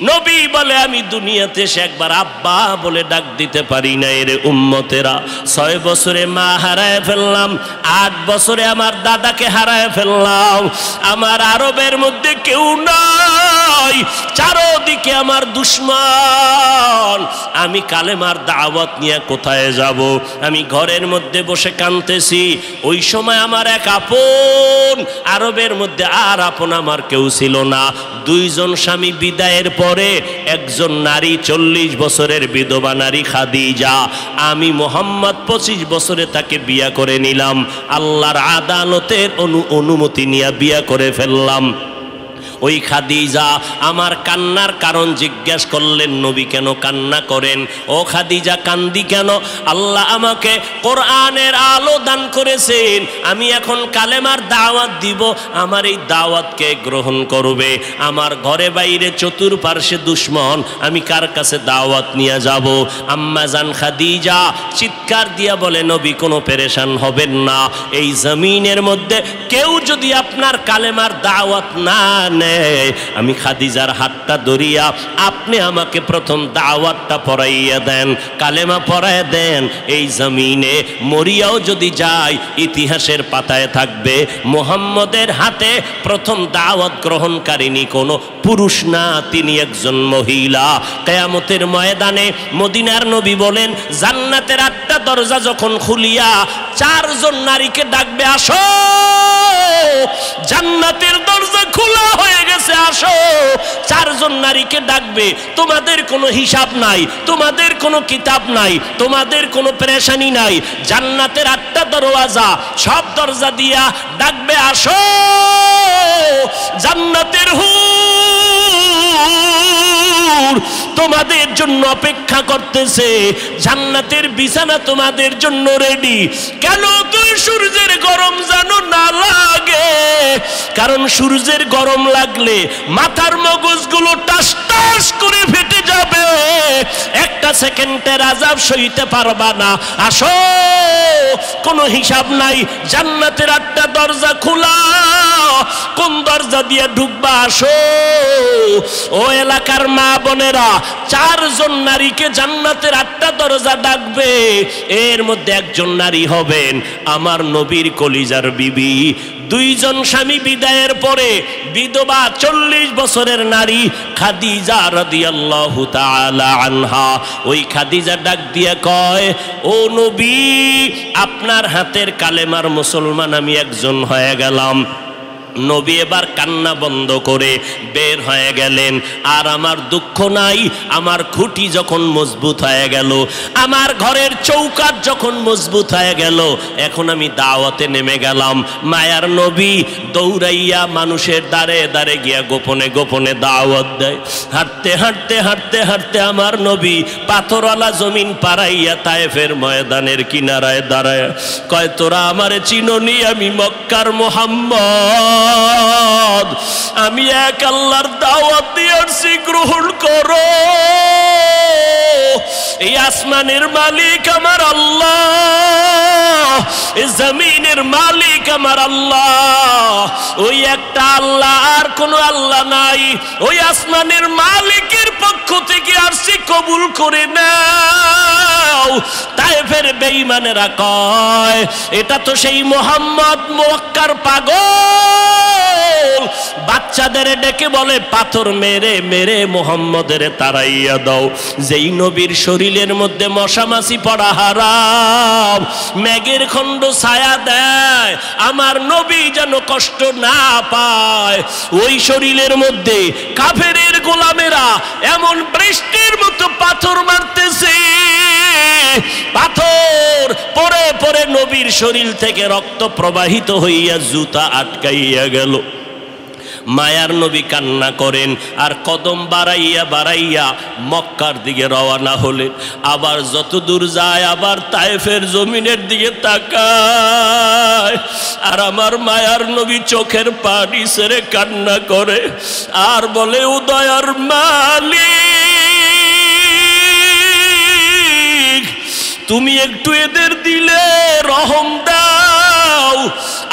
নবী বলে আমি দুনিয়াতে এসে একবার আব্বা বলে ডাক দিতে পারি না। এর উম্মতেরা 6 বছরে মা হারায় ফেললাম, 8 বছরে আমার দাদাকে হারায় ফেললাম। আমার আরবের মধ্যে কেউ নাই, চারদিকে আমার দুশমন। আমি কালেমার দাওয়াত নিয়ে কোথায় যাব? আমি ঘরের মধ্যে বসে কাঁদতেছি। ওই সময় আমার এক আপন, আরবের মধ্যে আর আপন আমার কেউ ছিল না। 2 জন স্বামী বিদায়ের পরে একজন নারী 40 বছরের বিধবা নারী খাদিজা, আমি মোহাম্মদ 25 বছরে তাকে বিয়া করে নিলাম। আল্লাহর আদালতের অনুমতি নিয়ে বিয়া করে ফেললাম। ওই খাদিজা আমার কান্নার কারণ জিজ্ঞাসা করলেন, নবী কেন কান্না করেন? ও খাদিজা কান্দি কেন? আল্লাহ আমাকে কোরআনের আলো দান করেছেন, আমি এখন কালেমার দাওয়াত দিব, আমার এই দাওয়াতকে গ্রহণ করবে। আমার ঘরে বাইরে চতুর্পার্শ্বে দুশমন, আমি কার কাছে দাওয়াত নিয়ে যাব? আম্মা জান খাদিজা চিৎকার দিয়া বলে, নবী কোনো পেরেশান হবেন না, এই জমিনের মধ্যে কেউ যদি আপনার কালেমার দাওয়াত না নেয়, আমি খাদিজার হাতটা ধরিয়া আপনি আমাকে প্রথম দাওয়াতটা পড়াইয়া দেন, কালেমা পড়াইয়া দেন। এই জমিনে মরিয়াও যদি যায়, ইতিহাসের পাতায় থাকবে মুহাম্মদের হাতে প্রথম দাওয়াত গ্রহণকারিনী কোনো পুরুষ না, তিনি একজন মহিলা। কিয়ামতের ময়দানে মদিনার নবী বলেন, জান্নাতের 8টা দরজা যখন খুলিয়া 4 জন নারীকে ডাকবে, আসো, জান্নাতের দরজা খোলা হয়ে গেছে, আসো। 4 জন নারীকে ডাকবে, তোমাদের কোনো হিসাব নাই, তোমাদের কোনো কিতাব নাই, তোমাদের কোনো পেরেশানি নাই। জান্নাতের 8টা দরওয়াজা, সব দরজা দিয়া ডাকবে, আসো, জান্নাতের হুর তোমাদের জন্য অপেক্ষা করতেছে, জান্নাতের বিছানা তোমাদের জন্য রেডি। কেন? তুই সূর্যের গরম যেন না লাগে, কারণ সূর্যের গরম লাগলে মাথার মগজগুলো টাস টাস করে ফেটে যাবে, একটা সেকেন্ডের আযাব সইতে পারবা না। আসো, কোনো হিসাব নাই, জান্নাতের 8টা দরজা খোলা, কোন দরজা দিয়ে ঢুকবা? আসো। ও এলাকার মা বোনেরা, 4 জন নারীকে জান্নাতের 8টা দরজা ডাকবে, এর মধ্যে একজন নারী হবেন আমার নবীর কলিজার বিবি। 2 জন স্বামী বিদায়ের পরে বিধবা 40 বছরের নারী খাদিজা রাদিয়াল্লাহু তাআলা আনহা। ওই খাদিজা ডাক দিয়ে কয়, ও নবী, আপনার হাতের কালেমার মুসলমান আমি একজন হয়ে গেলাম। নবী এবার কান্না বন্ধ করে বের হয়ে গেলেন। আর আমার দুঃখ নাই, আমার খুঁটি যখন মজবুত হয়ে গেল, আমার ঘরের চৌকাঠ যখন মজবুত হয়ে গেল, এখন আমি দাওয়াতে নেমে গেলাম। মায়ার নবী দৌড়াইয়া মানুষের দ্বারে দ্বারে গিয়া গোপনে গোপনে দাওয়াত দেয়। হাঁটতে হাঁটতে হাঁটতে হাঁটতে আমার নবী পাথরওয়ালা জমিন পাড়াইয়া তায়েফের ময়দানের কিনারায় দাঁড়ায় কয়, তোরা আমারে চিনোনি, আমি মক্কার মুহাম্মদ, আমি এক আল্লাহর দাওয়াত দিয়ে আসছি, গ্রহণ করো। এই আসমানের মালিক আমার আল্লাহ, এই জমিনের মালিক আমার আল্লাহ, ওই একটা আল্লাহ, আর কোনো আল্লাহ নাই। ওই আসমানের মালিকের পক্ষ থেকে আসছি, কবুল করে নাও। তায়েফের বেঈমানেরা কয়, এটা তো সেই মুহাম্মদ মক্কার পাগল। বাচ্চাদের ডেকে বলে, পাথর মেরে মেরে মুহাম্মদের তাড়াইয়া দাও। যেই নবীর শরীরের মধ্যে মশামাছি পড়া হারাম, মেঘের খণ্ড ছায়া দেয়, আমার নবী যেন কষ্ট না পায়। ওই শরীরের মধ্যে কাফেরের গোলামেরা এমন বৃষ্টির মতো পাথর মারতেছে, পাথর পরে পরে নবীর শরীর থেকে রক্ত প্রবাহিত হইয়া জুতা আটকাইয়া গেল। মায়ার নবী কান্না করেন, আর কদম বাড়াইয়া বাড়াইয়া মক্কার দিকে রওনা হলেন। আবার যত দূর যায়, আবার তায়েফের জমিনের দিকে তাকায়, আর আমার মায়ার নবী চোখের পানি ছেড়ে কান্না করে আর বলে, উদয়ার মালিক, তুমি একটু এদের দিলে রহম দাও।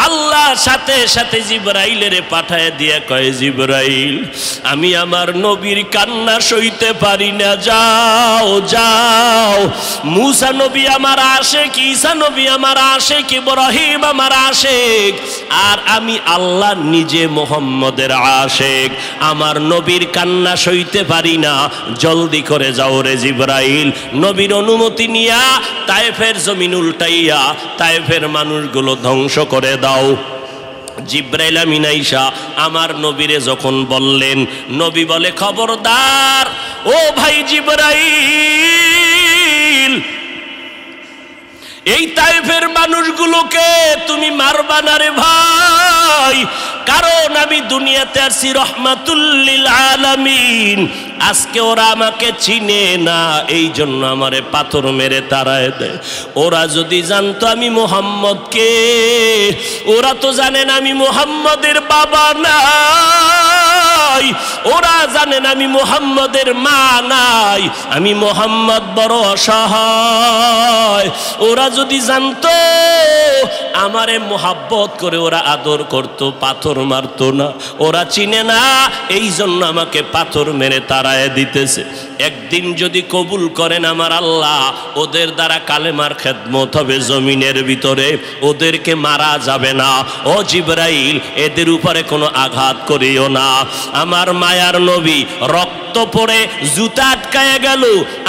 আল্লাহ সাথে সাথে জিবরাইলের পাঠায় দিয়ে কয়, জিবরাইল আমি আমার নবীর কান্না সইতে পারি না, যাও যাও। মুসা নবী আমার আশেক, ঈসা নবী আমার আশেক, ইব্রাহিম আমার আশেক, আর আমি আল্লাহ নিজে মুহাম্মদের আশেক। আমার নবীর কান্না সইতে পারি না, জলদি করে যাও রে জিবরাইল। নবীর অনুমতি নিয়া তায়েফের জমিন উল্টাইয়া তায়েফের মানুষগুলো ধ্বংস করে দাও। জিবরাইল আমিন আইসা আমার নবীরে যখন বললেন, নবী বলে, খবরদার ও ভাই জিবরাইল, এই তায়েফের মানুষগুলোকে তুমি মারবা না রে ভাই, কারণ আমি দুনিয়াতে আসি রহমাতুল লিল আলামিন। আজকে ওরা আমাকে চিনে না, এই জন্য আমারে পাথর মেরে তাড়ায় দেয়। ওরা যদি জানতো আমি মুহাম্মদকে, ওরা তো জানেন আমি মুহাম্মদের বাবা নাই, ওরা জানেন আমি মুহাম্মদের মা নাই, আমি মুহাম্মদ বড় অসহায়। ওরা যদি জানতো আমারে মোহাব্বত করে ওরা আদর করত, পাথর মারতো না। ওরা চিনে না, এই জন্য আমাকে পাথর মেরে তাড়ায় দিতেছে। একদিন যদি কবুল করেন আমার আল্লাহ, ওদের দ্বারা কালেমার খেদমত হবে জমিনের ভিতরে, ওদেরকে মারা যাবে না। ও জিবরাইল এদের উপরে কোনো আঘাত করিও না। আমার মায়ার নবী রক্ত পড়ে জুতা আটকায় গেল।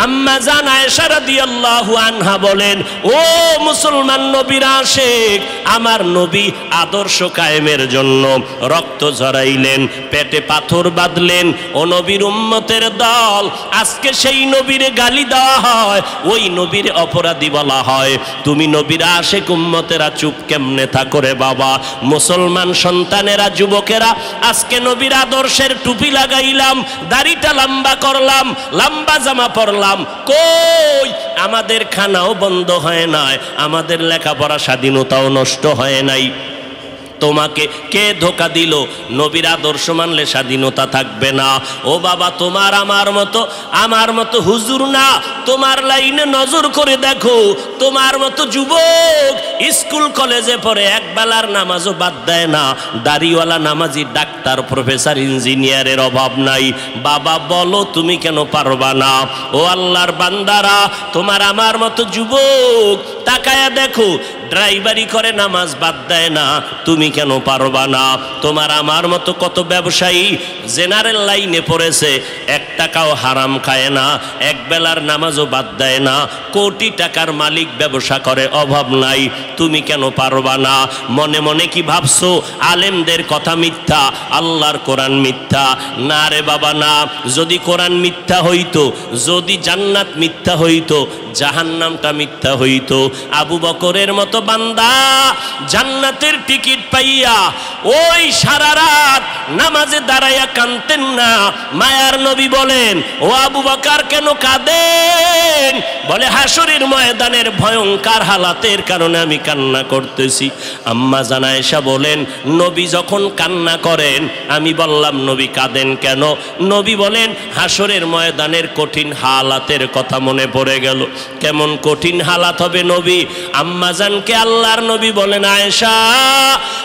আম্মা জান আয়েশা রাদিয়াল্লাহু আনহা বলেন, ও মুসলমান নবীর আশিক, আমার নবী আদর্শ কায়েমের জন্য রক্ত ঝরাইলেন, পেটে পাথর বাঁধলেন। ও নবীর উম্মতের দল, আজকে সেই নবীরে গালি দেওয়া হয়, ওই নবীর অপরাধী বলা হয়। তুমি নবীর আশিক উম্মতেরা চুপ কেমনে থাকো রে বাবা? মুসলমান সন্তানেরা, যুবকেরা, আজকে নবীর আদর্শের টুপি লাগাইলাম, দাড়িটা লম্বা করলাম, লম্বা জামা পরলাম, কই আমাদের খানাও বন্ধ হয় নাই, আমাদের লেখাপড়া স্বাধীনতাও নষ্ট হয় নাই। তোমাকে কে ধোকা দিল? নবীর আদর্শ মানলে স্বাধীনতা থাকবে না। ও বাবা, তোমার আমার মতো হুজুর না, তোমার লাইনে নজর করে দেখো, তোমার মতো যুবক স্কুল কলেজে পড়ে একবেলার নামাজও বাদ দেয় না, দাড়িওয়ালা নামাজি ডাক্তার প্রফেসর ইঞ্জিনিয়ারের অভাব নাই। বাবা বলো তুমি কেন পারবা না? ও আল্লাহর বান্দারা, তোমার আমার মতো যুবক তাকায়া দেখো, ড্রাইভারি করে নামাজ বাদ দেয় না, তুমি কেন পারবা না? তোমার আমার মতো কত ব্যবসায়ী জেনারেল লাইনে পড়েছে, এক টাকাও হারাম খায় না, এক বেলার নামাজও বাদ দেয় না, কোটি টাকার মালিক, ব্যবসা করে, অভাব নাই, তুমি কেন পারবা না? মনে মনে কি ভাবছো আলেমদের কথা মিথ্যা, আল্লাহর কোরআন মিথ্যা? না রে বাবা না। যদি কোরআন মিথ্যা হইতো, যদি জান্নাত মিথ্যা হইতো, জাহান্নামটা মিথ্যা হইতো। আবু বকরের মতো বান্দা জান্নাতের টিকিট পাইয়া ওই সারা রাত নামাজে দাঁড়াইয়া কাঁদতেন না। মায়ার নবী বলেন, ও আবু বকর কেন কাঁদেন? বলে, হাসরের ময়দানের ভয়ঙ্কর হালাতের কারণে আমি কান্না করতেছি। আম্মা জান আয়েশা বলেন, নবী যখন কান্না করেন, আমি বললাম নবী কাঁদেন কেন? নবী বলেন, হাসরের ময়দানের কঠিন হালাতের কথা মনে পড়ে গেল। কেমন কঠিন হালাত হবে নবী? আম্মা জানকে আল্লাহর নবী বলেন, আয়েশা,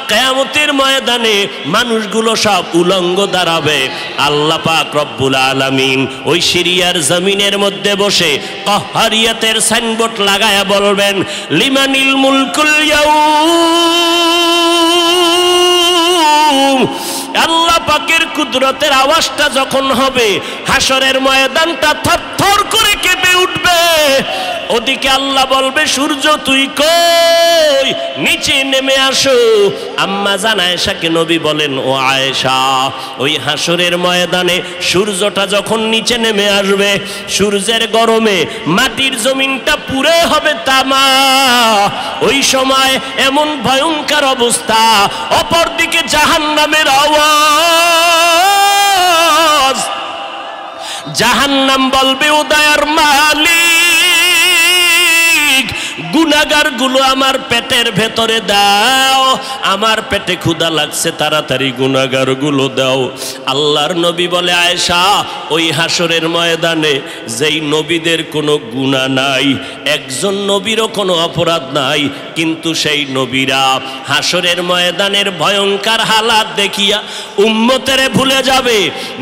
কিয়ামতের ময়দানে মানুষগুলো সব উলঙ্গ দাঁড়াবে। আল্লাহ পাক রব্বুল আলামিন ওই সিরিয়ার জমিনের মধ্যে বসে কাহরিয়াতের সাইনবোর্ড লাগায়া বলবেন, লিমানিল মুলকুল ইয়াউম। আল্লাহ পাকের কুদরতের আওয়াজটা যখন হবে, হাসরের ময়দানটা থরথর করে কেঁপে উঠবে। ওদিকে আল্লাহ বলবে, সূর্য তুই কই? নিচে নেমে আসো। আম্মা জান আয়েশাকে নবী বলেন, ও আয়েশা, ওই হাসরের ময়দানে সূর্যটা যখন নিচে নেমে আসবে, সূর্যের গরমে মাটির জমিনটা পুড়ে হবে তামা। ওই সময় এমন ভয়ঙ্কর অবস্থা, অপরদিকে জাহান্নামের আওয়াজ। জাহান্নাম বলবে, ও দয়ার মালিক, গুনাহগারগুলো আমার পেটের ভেতরে দাও, আমার পেটে ক্ষুধা লাগছে, তাড়াতাড়ি গুনাহগারগুলো দাও। আল্লাহর নবী বলে, আয়েশা, ওই হাসরের ময়দানে যেই নবীদের কোনো গুনাহ নাই, একজন নবীরও কোনো অপরাধ নাই, কিন্তু সেই নবীরা হাসরের ময়দানের ভয়ঙ্কর হালাত দেখিয়া উম্মতেরে ভুলে যাবে,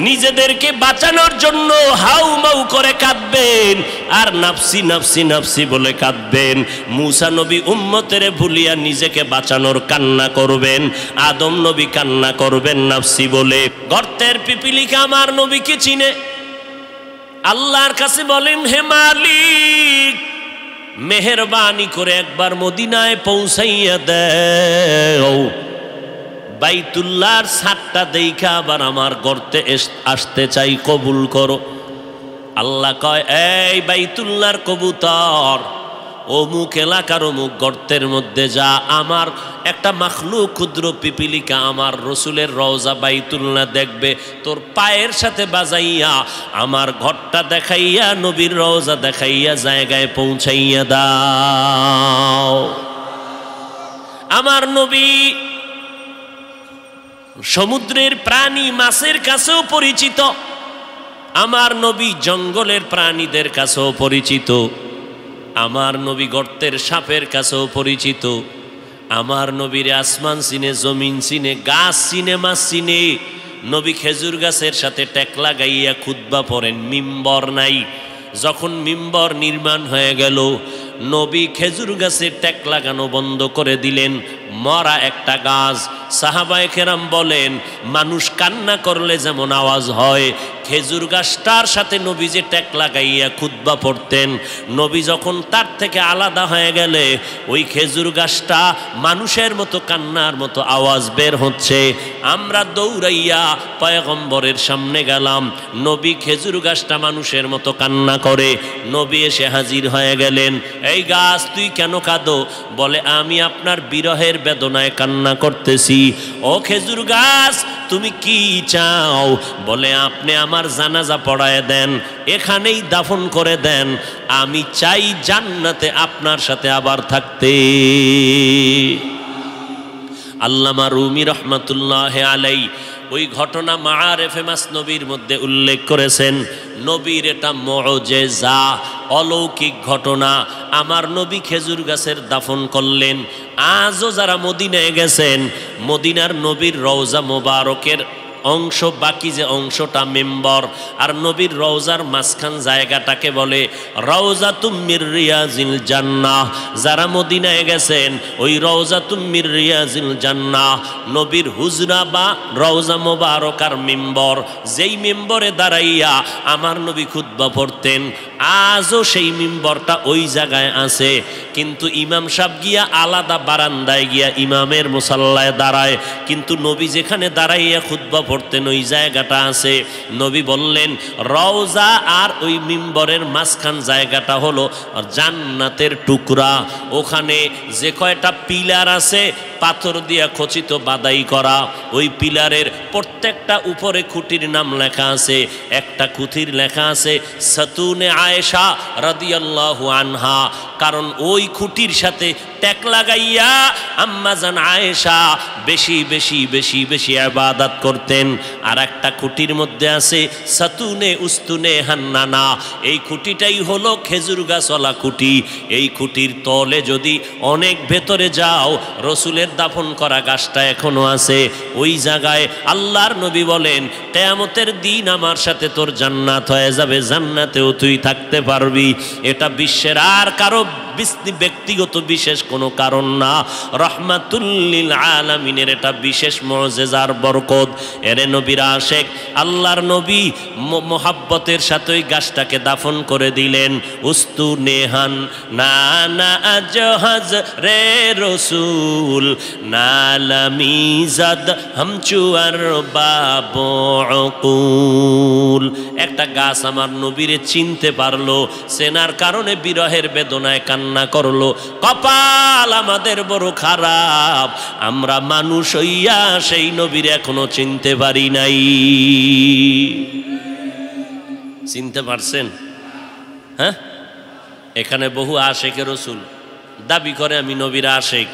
নিজেদেরকে বাঁচানোর জন্য হাউমাউ করে কাঁদবেন আর নাফসি নাফসি নাফসি বলে কাঁদবেন। মূসা নবী উম্মতেরে ভুলিয়া নিজেকে বাঁচানোর কান্না করবেন, আদম নবী কান্না করবেন নাফসি বলে। গর্তের পিপিলিকা আমার নবীকে চিনে, আল্লাহর কাছে বলেন, হে মালিক, মেহেরবানি করে একবার মদিনায় পৌঁছাইয়া দেও, বাইতুল্লাহর ছাদটা দেখা আবার আমার গর্তে আসতে চাই, কবুল করো। আল্লাহ কয়, এই বাইতুল্লাহর কবুতর, অমুক এলাকার অমুক গর্তের মধ্যে যা, আমার একটা মাখলুক ক্ষুদ্র পিপিলিকা আমার রসুলের রওজা বাইতুল্লাহ দেখবে, তোর পায়ের সাথে বাজাইয়া আমার ঘরটা দেখাইয়া নবীর রওজা দেখাইয়া জায়গায় পৌঁছাইয়া দাও। আমার নবী সমুদ্রের প্রাণী মাছের কাছেও পরিচিত, আমার নবী জঙ্গলের প্রাণীদের কাছেও পরিচিত, আমার নবী গর্তের সাপের কাছেও পরিচিত। আমার নবীর আসমান চিনে, জমিন চিনে, গাছ চিনে, মাছ চিনে। নবী খেজুর গাছের সাথে টেকলা গাইয়া খুতবা পড়েন, মিম্বর নাই। যখন মিম্বর নির্মাণ হয়ে গেল, নবী খেজুর গাছের টেক লাগানো বন্ধ করে দিলেন, মরা একটা গাছ। সাহাবায়ে কেরাম বলেন, মানুষ কান্না করলে যেমন আওয়াজ হয়, খেজুর গাছটার সাথে নবী যে টেক লাগাইয়া খুতবা পড়তেন, নবী যখন তার থেকে আলাদা হয়ে গেলে ওই খেজুর গাছটা মানুষের মতো কান্নার মতো আওয়াজ বের হচ্ছে। আমরা দৌড়াইয়া পয়গম্বরের সামনে গেলাম, নবী খেজুর গাছটা মানুষের মতো কান্না করে। নবী এসে হাজির হয়ে গেলেন, এই গাছ তুই কেন কাঁদো? বলে, আমি আপনার বিরহের বেদনায় কান্না করতেছি। ও খেজুর গাছ, তুমি কি চাও? বলে, আপনি আমার জানাজা পড়ায় দেন, এখানেই দাফন করে দেন, আমি চাই জান্নাতে আপনার সাথে আবার থাকতে। আল্লামা রুমি রহমাতুল্লাহ আলাই ওই ঘটনা মাআরিফে মাসনবীর মধ্যে উল্লেখ করেছেন। নবীর এটা মুআজিজা, অলৌকিক ঘটনা। আমার নবী খেজুর গাছের দাফন করলেন। আজও যারা মদিনায় গেছেন, মদিনার নবীর রওজা মোবারকের অংশ, বাকি যে অংশটা মেম্বর, আর নবীর রওজার মাঝখান জায়গাটাকে বলে রওজাতুম মির রিয়াজিল জান্নাহ। যারা মদিনায় গেছেন, ওই রওজাতুম মির রিয়াজিল জান্নাহ নবীর হুজরা বা রওজা মোবারকার মেম্বর, যেই মেম্বরে দাঁড়াইয়া আমার নবী খুতবা পড়তেন, আজও সেই মেম্বরটা ওই জায়গায় আছে। কিন্তু ইমাম সাহেব গিয়া আলাদা বারান্দায় গিয়া ইমামের মুসাল্লায় দাঁড়ায়, কিন্তু নবী যেখানে দাঁড়াইয়া খুতবা পড়তেন ওই জায়গাটা আছে। নবী বললেন, রওজা আর ওই মিম্বরের মাঝখান জায়গাটা হলো জান্নাতের টুকরা। ওখানে যে কয়টা পিলার আছে পাথর দিয়া খচিত বাদাই করা, ওই পিলারের প্রত্যেকটা উপরে খুঁটির নাম লেখা আছে। একটা খুঁটির লেখা আছে সাতুনে আয়েশা রাদিয়াল্লাহু আনহা, কারণ ওই খুঁটির সাথে টেক লাগাইয়া আম্মাজান আয়েশা বেশি বেশি বেশি বেশি ইবাদত করতেন। আর একটা খুঁটির মধ্যে আছে সাতুনে উস্তুনে হান্নানা, এই খুঁটিটাই হলো খেজুর গাছওয়ালা খুঁটি। এই খুঁটির তলে যদি অনেক ভেতরে যাও, রসুলের দাফন করা গাছটা এখনো আছে ওই জায়গায়। আল্লাহর নবী বলেন, কিয়ামতের দিন আমার সাথে তোর জান্নাত হয়ে যাবে, জান্নাতেও তুই থাকতে পারবি। এটা বিশ্বের আর কারো ব্যক্তিগত বিশেষ কোনো কারণ না, রহমাতুল লিল আলামিনের এটা বিশেষ মুআজিজার বরকত। এরে নবীর আশিক, আল্লাহর নবী মোহাব্বতের সাথে ওই গাছটাকে দাফন করে দিলেন। উস্তু নেহান না না জাহাজ রে রসুল নালামিজাদ হামচুয়ার বাবুল। একটা গাছ আমার নবীরে চিনতে পারলো, চেনার কারণে বিরহের বেদনায় কান্না করলো। কপাল আমাদের বড় খারাপ, আমরা মানুষ হইয়া সেই নবীর এখনো চিনতে পারি নাই। চিনতে পারছেন? হ্যাঁ, এখানে বহু আশিকে রসুল দাবি করে আমি নবীর আশেক,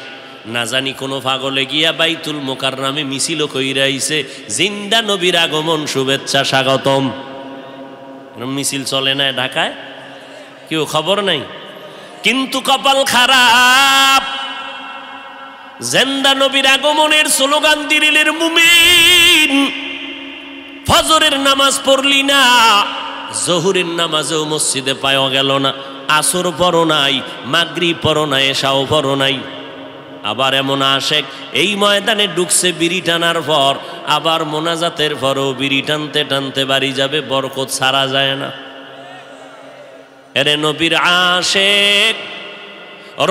না জানি কোনো পাগলে গিয়া বাইতুল মোকাররমে মিছিল কইরা আইছে জিন্দা নবীর আগমন শুভেচ্ছা স্বাগতম। মিছিল চলে না ঢাকায়, কেউ খবর নাই। কিন্তু কপাল খারাপ, জিন্দা নবীর আগমনের স্লোগান দিলের মুমিন ফজরের নামাজ পড়লি না, জহুরের নামাজেও মসজিদে পাওয়া গেল না, আসর পড়ো নাই, মাগরিব পড়ো নাই, এশাও পড়ো নাই। আবার এমন আশেক এই ময়দানে ঢুকছে বিড়ি টানার পর, আবার মোনাজাতের পরও বিড়ি টানতে টানতে বাড়ি যাবে, বরকত ছাড়া যায় না। এরে নবীর আশেক,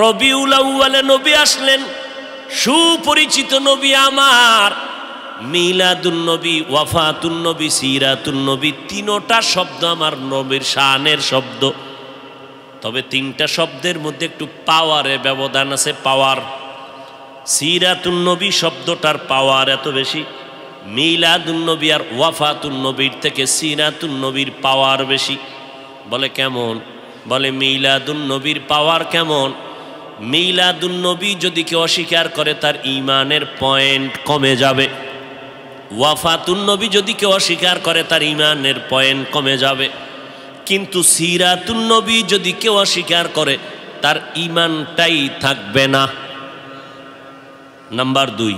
রবিউল আউয়ালে নবী আসলেন, সুপরিচিত নবী আমার। মিলাদুন নবী, ওয়াফাতুন নবী, সিরাতুন নবী, তিনোটা শব্দ আমার নবীর শানের শব্দ। তবে তিনটা শব্দের মধ্যে একটু পাওয়ারের ব্যবধান আছে, পাওয়ার। সিরাতুন নবী শব্দটার পাওয়ার এত বেশি, মিলাদুন নবী আর ওয়াফাতুন নবীর থেকে সিরাতুন নবীর পাওয়ার বেশি। বলে কেমন? বলে মিলাদুন নবীর পাওয়ার কেমন? মিলাদুন নবী যদি কেউ অস্বীকার করে তার ঈমানের পয়েন্ট কমে যাবে, ওয়াফাতুন নবী যদি কেউ অস্বীকার করে তার ঈমানের পয়েন্ট কমে যাবে। কিন্তু সিরাতুন নবী যদি কেউ অস্বীকার করে তার ঈমানটাই থাকবে না। নাম্বার 2,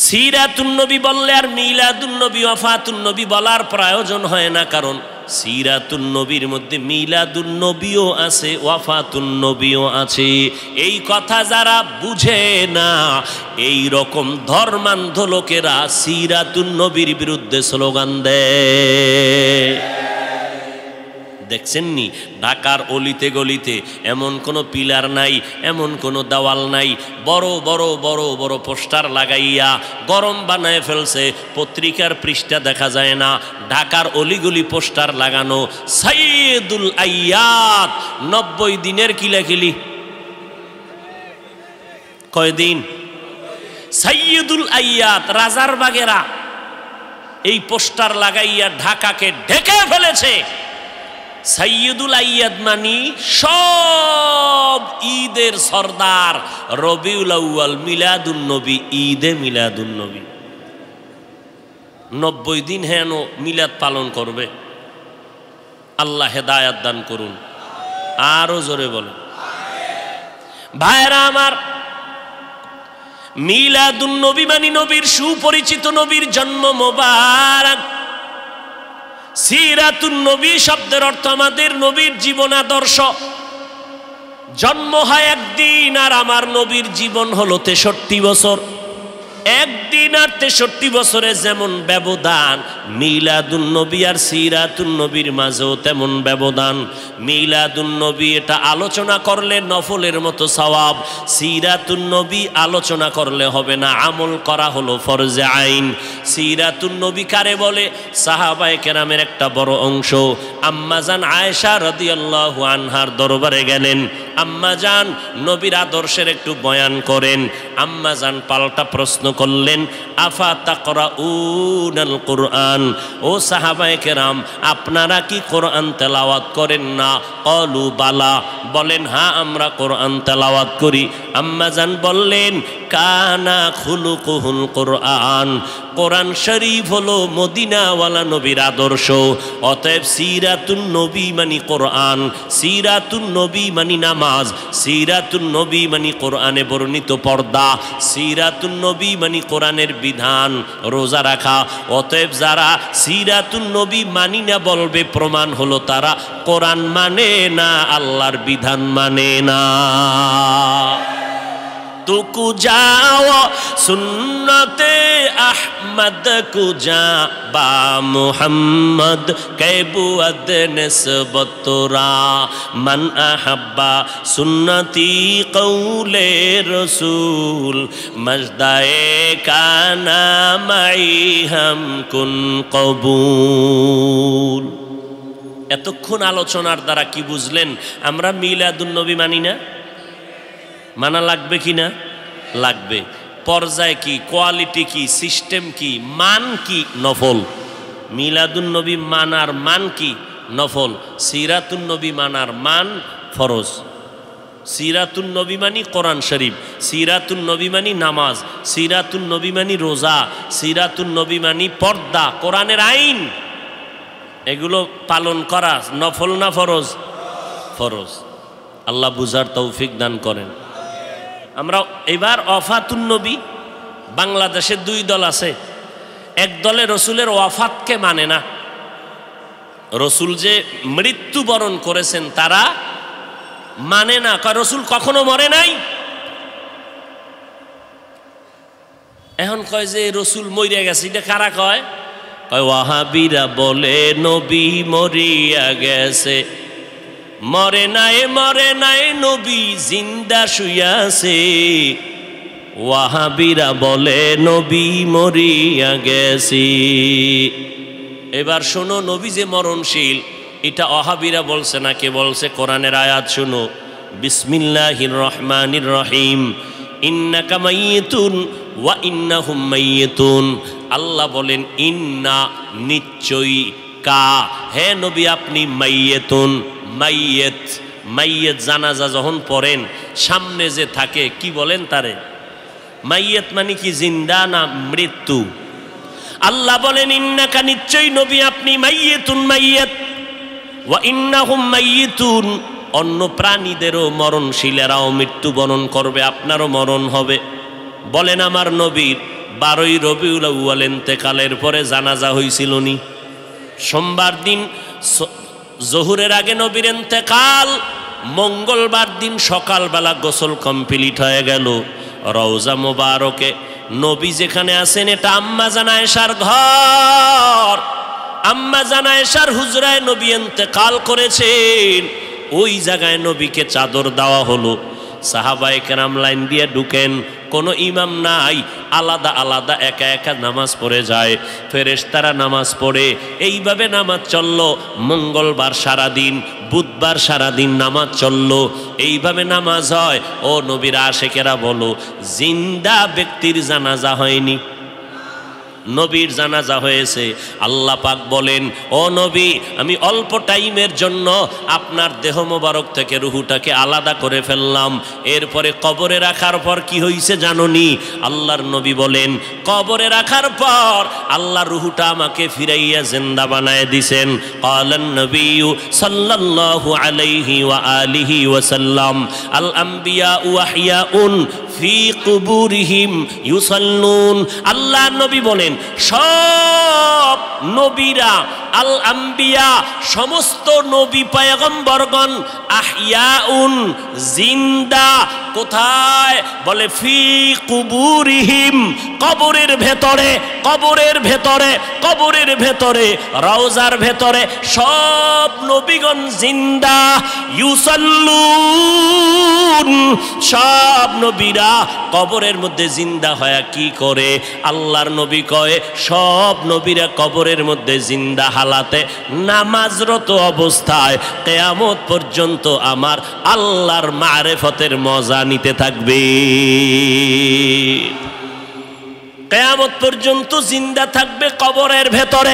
সিরাতুন নবী বললে আর মিলাদুন নবী, ওয়াফাতুন নবী বলার প্রয়োজন হয় না, কারণ সিরাতুন নবীর মধ্যে মিলাদুন নবীও আছে, ওয়াফাতুন নবীও আছে। এই কথা যারা বুঝে না, এই রকম ধর্মান্ধ লোকেরা সিরাতুন নবীর বিরুদ্ধে স্লোগান দেয়। দেখছেননি ঢাকার অলিতে গলিতে এমন কোনো পিলার নাই, এমন কোনো দেওয়াল নাই, বড় বড় বড় বড় পোস্টার লাগাইয়া গরম বানায় ফেলছে, পত্রিকার পৃষ্ঠা দেখা যায় না। ঢাকার অলিগলি পোস্টার লাগানো, সাইয়্যিদুল আইয়াত 90 দিনের কিলাকিলি। কয়দিন? সাইয়্যিদুল আইয়াত রাজার বাগেরা এই পোস্টার লাগাইয়া ঢাকাকে ঢেকে ফেলেছে। সাইয়্যিদুল আইয়াদ মানি সব ঈদের সর্দার, রবিউল আউয়াল, মিলাদুন নবী, ঈদে মিলাদুন নবী। 90 দিন হেন মিলাদ পালন করবে। আল্লাহ হেদায়াত দান করুন। আরো জোরে বলেন। ভাইরা আমার, মিলাদুন নবী মানি নবীর সুপরিচিত নবীর জন্ম মোবারক। সিরাতুন নবী শব্দের অর্থ আমাদের নবীর জীবন আদর্শ। জন্ম হয় একদিন, আর আমার নবীর জীবন হলো 63 বছর। একদিন আর 63 বছরে যেমন ব্যবধান, মিলাদুন নবী আর সিরাতুন নবীর মাঝেও তেমন ব্যবধান। মিলাদুন নবী এটা আলোচনা করলে নফলের মতো সওয়াব, সিরাতুন নবী আলোচনা করলে হবে না, আমল করা হলো ফরজে আইন। সিরাতুন নবী কারে বলে? সাহাবায়ে কেরামের একটা বড় অংশ আম্মাজান আয়েশা রাদিয়াল্লাহু আনহার দরবারে গেলেন। আম্মাজান নবীর আদর্শের একটু বয়ান করেন। আম্মাজান পাল্টা প্রশ্ন করলেন, আফা তাকরাউনাল কুরআন, ও সাহাবায়ে কেরাম আপনারা কি কোরআন তেলাওয়াত করেন না? ক্বালু বালা, বলেন হ্যাঁ আমরা কোরআন তেলাওয়াত করি। আম্মাজান বললেন, কানা খুলুকুহুল কোরআন, কোরআন শরীফ হলো মদিনাওয়ালা নবীর আদর্শ। অতএব সিরাতুন নবী মানি কোরআন, সিরাতুন নবী মানি নামাজ, সিরাতুন নবী মানি কোরআনে বর্ণিত পর্দা, সিরাতুন নবী মানি কোরআনের বিধান, রোজা রাখা। অতএব যারা সিরাতুন নবী মানি না বলবে, প্রমাণ হলো তারা কোরআন মানে না, আল্লাহর বিধান মানে না। तुकु जाओ सुन्नते अहमद कुजा बा मुहम्मद कैबुअद निस्बतुरा मन अहब्बा सुन्नती कौले रसूल मजदाए काना माई हम कुन कबूल। এতক্ষণ আলোচনার দ্বারা কি বুঝলেন? আমরা মিলাদুন নবী মানি না, মানা লাগবে কি না? লাগবে। পর্যায় কি, কোয়ালিটি কি, সিস্টেম কি, মান কি? নফল। মিলাদুন নবী মানার মান কি? নফল। সিরাতুন নবী মানার মান ফরজ। সিরাতুন নবী মানি কোরআন শরীফ, সিরাতুন নবী মানি নামাজ, সিরাতুন নবী মানি রোজা, সিরাতুন নবী মানি পর্দা, কোরআনের আইন। এগুলো পালন করা নফল না ফরজ? ফরজ। আল্লাহ বুঝার তৌফিক দান করেন। আমরা এবার ওয়াফাতুন নবী, বাংলাদেশে দুই দল আছে। এক দলে রসুলের ওয়াফাতকে মানে না, রসুল যে মৃত্যুবরণ করেছেন তারা মানে না, কয় রসুল কখনো মরে নাই। এখন কয় যে রসুল মরিয়া গেছে, এটা কারা কয়? কয় ওয়াহাবিরা বলে নবী মরিয়া গেছে। মরে নাই নবী জিন্দা শুয়াছে। ওয়াহাবিরা বলে নবী মরিয়া গেছে। এবার শোনো, নবী যে মরণশীল এটা ওয়াহাবিরা বলছে না, কে বলছে? কোরআনের আয়াত শোনো, বিসমিল্লাহির রহমানির রহিম, ইন্নাকা মাইয়িতুন ওয়া ইন্নাহুম মাইয়িতুন। আল্লাহ বলেন ইন্না নিশ্চয়ই, কা হে নবী আপনি মাইয়িতুন, মাইয়িত। মাইয়িত জানাজা যখন পড়েন সামনে যে থাকে কি বলেন তারে? মাইয়িত মানে কি জিন্দা না মৃত্যু? আল্লাহ বলেন ইন্নাকা নিশ্চয়ই নবী আপনি মাইয়িতুন, মাইয়িত, ওয়া ইন্নাহুম মাইয়িতুন। অন্য প্রাণীদেরও মরণশীলেরাও মৃত্যুবরণ করবে, আপনারও মরণ হবে। বলেন আমার নবীর 12ই রবিউল আউয়াল ইন্তেকালের পরে জানাজা হয়েছিল নি? সোমবার দিন জোহরের আগে নবীর ইন্তেকাল, মঙ্গলবার দিন সকালবেলা গোসল কমপ্লিট হয়ে গেল। রওজা মোবারকে নবী যেখানে আছেন এটা আম্মা জান আয়েশার ঘর। আম্মা জান আয়েশার হুজরায় নবী ইন্তেকাল করেছেন। ওই জায়গায় নবীকে চাদর দেওয়া হলো। সাহাবায়ে কেরাম লাইন দিয়ে ঢুকেন, কোনো ইমাম নাই, আলাদা আলাদা একা একা নামাজ পড়ে যায়। ফেরেশতারা নামাজ পড়ে, এইভাবে নামাজ চলল। মঙ্গলবার সারাদিন, বুধবার সারাদিন নামাজ চলল, এইভাবে নামাজ হয়। ও নবীর আশেকেরা বলো, জিন্দা ব্যক্তির জানাজা হয়নি, নবীর জানাজা হয়েছে। আল্লাহ পাক বলেন, ও নবী আমি অল্প টাইমের জন্য আপনার দেহ মোবারক থেকে রুহুটাকে আলাদা করে ফেললাম। এরপরে কবরে রাখার পর কি হয়েছে জানোনি? আল্লাহর নবী বলেন, কবরে রাখার পর আল্লাহ রুহুটা আমাকে ফিরাইয়া জিন্দা বানায় দিছেন। ক্বালান নবিয়্যু সাল্লাল্লাহু আলাইহি ওয়া আলিহি ওয়াসাল্লাম, আল আম্বিয়া ওয়াহিয়াউন ফি কুবুরিহিম ইউসাল্লুন। আল্লাহ নবী বলেন, সব নবীরা, আল আম্বিয়া সমস্ত নবী পয়গম্বরগণ, আহইয়াউন জিন্দা। কোথায়? বলে ফি কুবুরিহিম, কবরের ভেতরে, কবরের ভেতরে, কবরের ভেতরে, রওজার ভেতরে সব নবীগণ জিন্দা। ইউসাল্লুন, সব নবীরা কবরের মধ্যে জিন্দা হয়ে কি করে? আল্লাহর নবী কয়, সব নবীরা কবরের মধ্যে জিন্দা হালাতে নামাজরত অবস্থায় কিয়ামত পর্যন্ত আমার আল্লাহর মারিফতের মজা নিতে থাকবে। কিয়ামত পর্যন্ত জিন্দা থাকবে কবরের ভেতরে।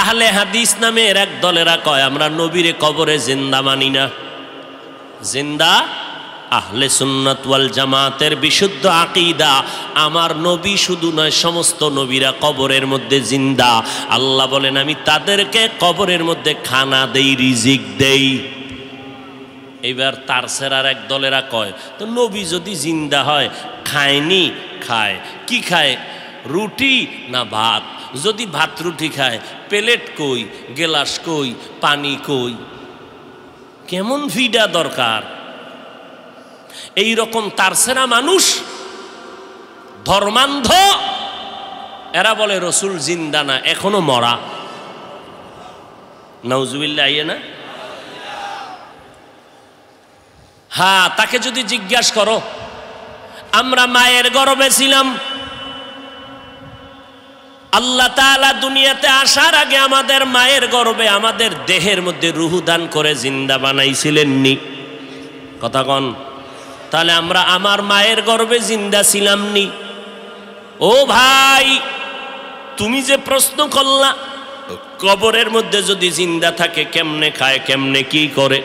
আহলে হাদিস নামের এক দলেরা কয়, আমরা নবীরে কবরে জিন্দা মানি না। জিন্দা আহলে সুন্নাত ওয়াল জামাতের বিশুদ্ধ আকীদা, আমার নবী শুধু নয় সমস্ত নবীরা কবরের মধ্যে জিন্দা। আল্লাহ বলেন, আমি তাদেরকে কবরের মধ্যে খানা দেই, রিজিক দেই। এইবার তার সেরার এক দলেরা কয়, তো নবী যদি জিন্দা হয় খায়নি? খায়। কি খায়? রুটি না ভাত? যদি ভাত রুটি খায়, প্লেট কই, গেলাস কই, পানি কই? কেমন ফিডা দরকার? এই রকম তারসেরা মানুষ, ধর্মান্ধ, এরা বলে রসুল জিন্দা না, এখনো মরা। নাউজুবিল্লাহ, আইয়ে না? হ্যাঁ, তাকে যদি জিজ্ঞাসা করো, আমরা মায়ের গর্ভে ছিলাম, আল্লাহ তাআলা দুনিয়াতে আসার আগে আমাদের মায়ের গর্ভে আমাদের দেহের মধ্যে রূহ দান করে জিন্দা বানাইছিলেন নি? কথা কন। তাহলে আমরা আমার মায়ের গর্ভে জিন্দা ছিলাম নি? ও ভাই, তুমি যে প্রশ্ন করলা, কবরের মধ্যে যদি জিন্দা থাকে কেমনে খায়, কেমনে কি করে?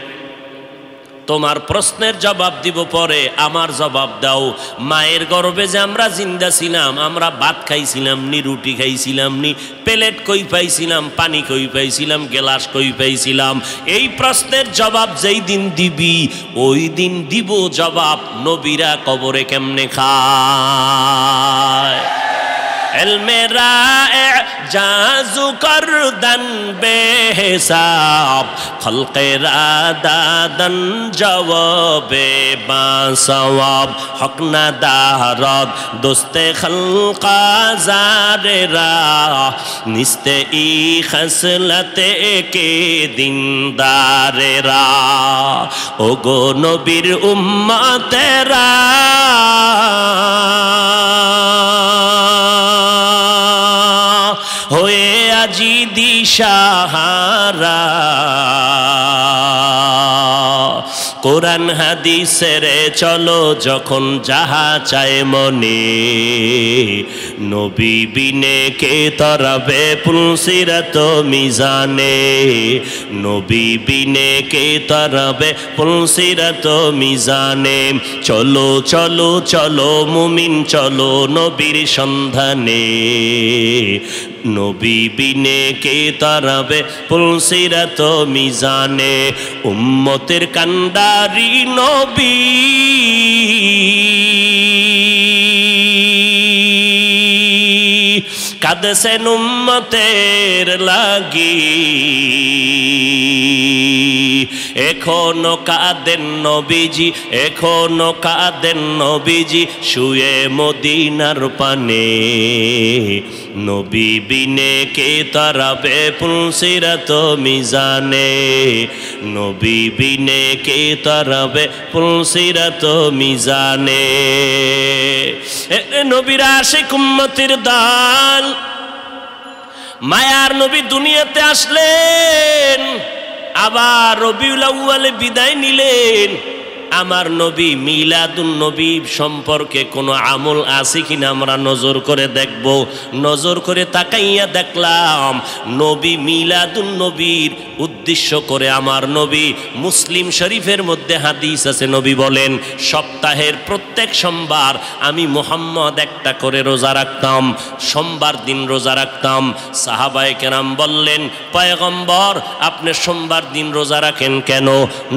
তোমার প্রশ্নের জবাব দিব পরে, আমার জবাব দাও। মায়ের গর্ভে যে আমরা জিন্দা ছিলাম, আমরা ভাত খাইছিলাম নি, রুটি খাইছিলাম নি, প্লেট কই পাইছিলাম, পানি কই পাইছিলাম, গ্লাস কই পাইছিলাম? এই প্রশ্নের জবাব যেই দিন দিবি ওই দিন দিব জবাব নবীরা কবরে কেমনে খায়। इल्मे राए जाजू करदन बेहिसाब खल्क़े रादादन जवाबे बासवाब हक न दारद दोस्ते खल्क़ा ज़ारे रा निस्ते ई खसलते के दीनदारे रा ओगो नबीर उम्मतेरा होए আজি দিশাহারা কোরআন হাদিসের চলো যখন যাহা চায় মনে নবী বিনে কে তরাবে পুলসিরাত মিজানে নবী বিনে কে তরাবে পুলসিরাত মিজানে চলো চলো চলো মুমিন চলো নবীর সন্ধানে নবী বিনে কে তরাবে পুলসিরাত মিজানে উম্মতের কান্ডারি নবী কাঁদছেন উম্মতের লাগি এখনো কাঁদেন নবীজি এখনো কাঁদেন নবীজি শুয়ে মদিনার পানে নবী বিনে কে তরাবে পুলসিরাত মিজানে নবী বিনে কে তরাবে পুলসিরাত মিজানে নবীর আশিক উম্মতের দান মায়ার নবী দুনিয়াতে আসলেন আবার রবিউল আউয়ালে বিদায় নিলেন আমার নবী মিলাদুন নবী সম্পর্কে কোনো আমল আছে কিনা আমরা নজর করে দেখব নজর করে তাকাইয়া দেখলাম নবী মিলাদুন নবীর উদ্দেশ্য করে আমার নবী মুসলিম শরীফের মধ্যে হাদিস আছে নবী বলেন সপ্তাহের প্রত্যেক সোমবার আমি মুহাম্মদ একটা করে রোজা রাখতাম সোমবার দিন রোজা রাখতাম সাহাবায়ে কেরাম বললেন পয়গম্বর আপনি সোমবার দিন রোজা রাখেন কেন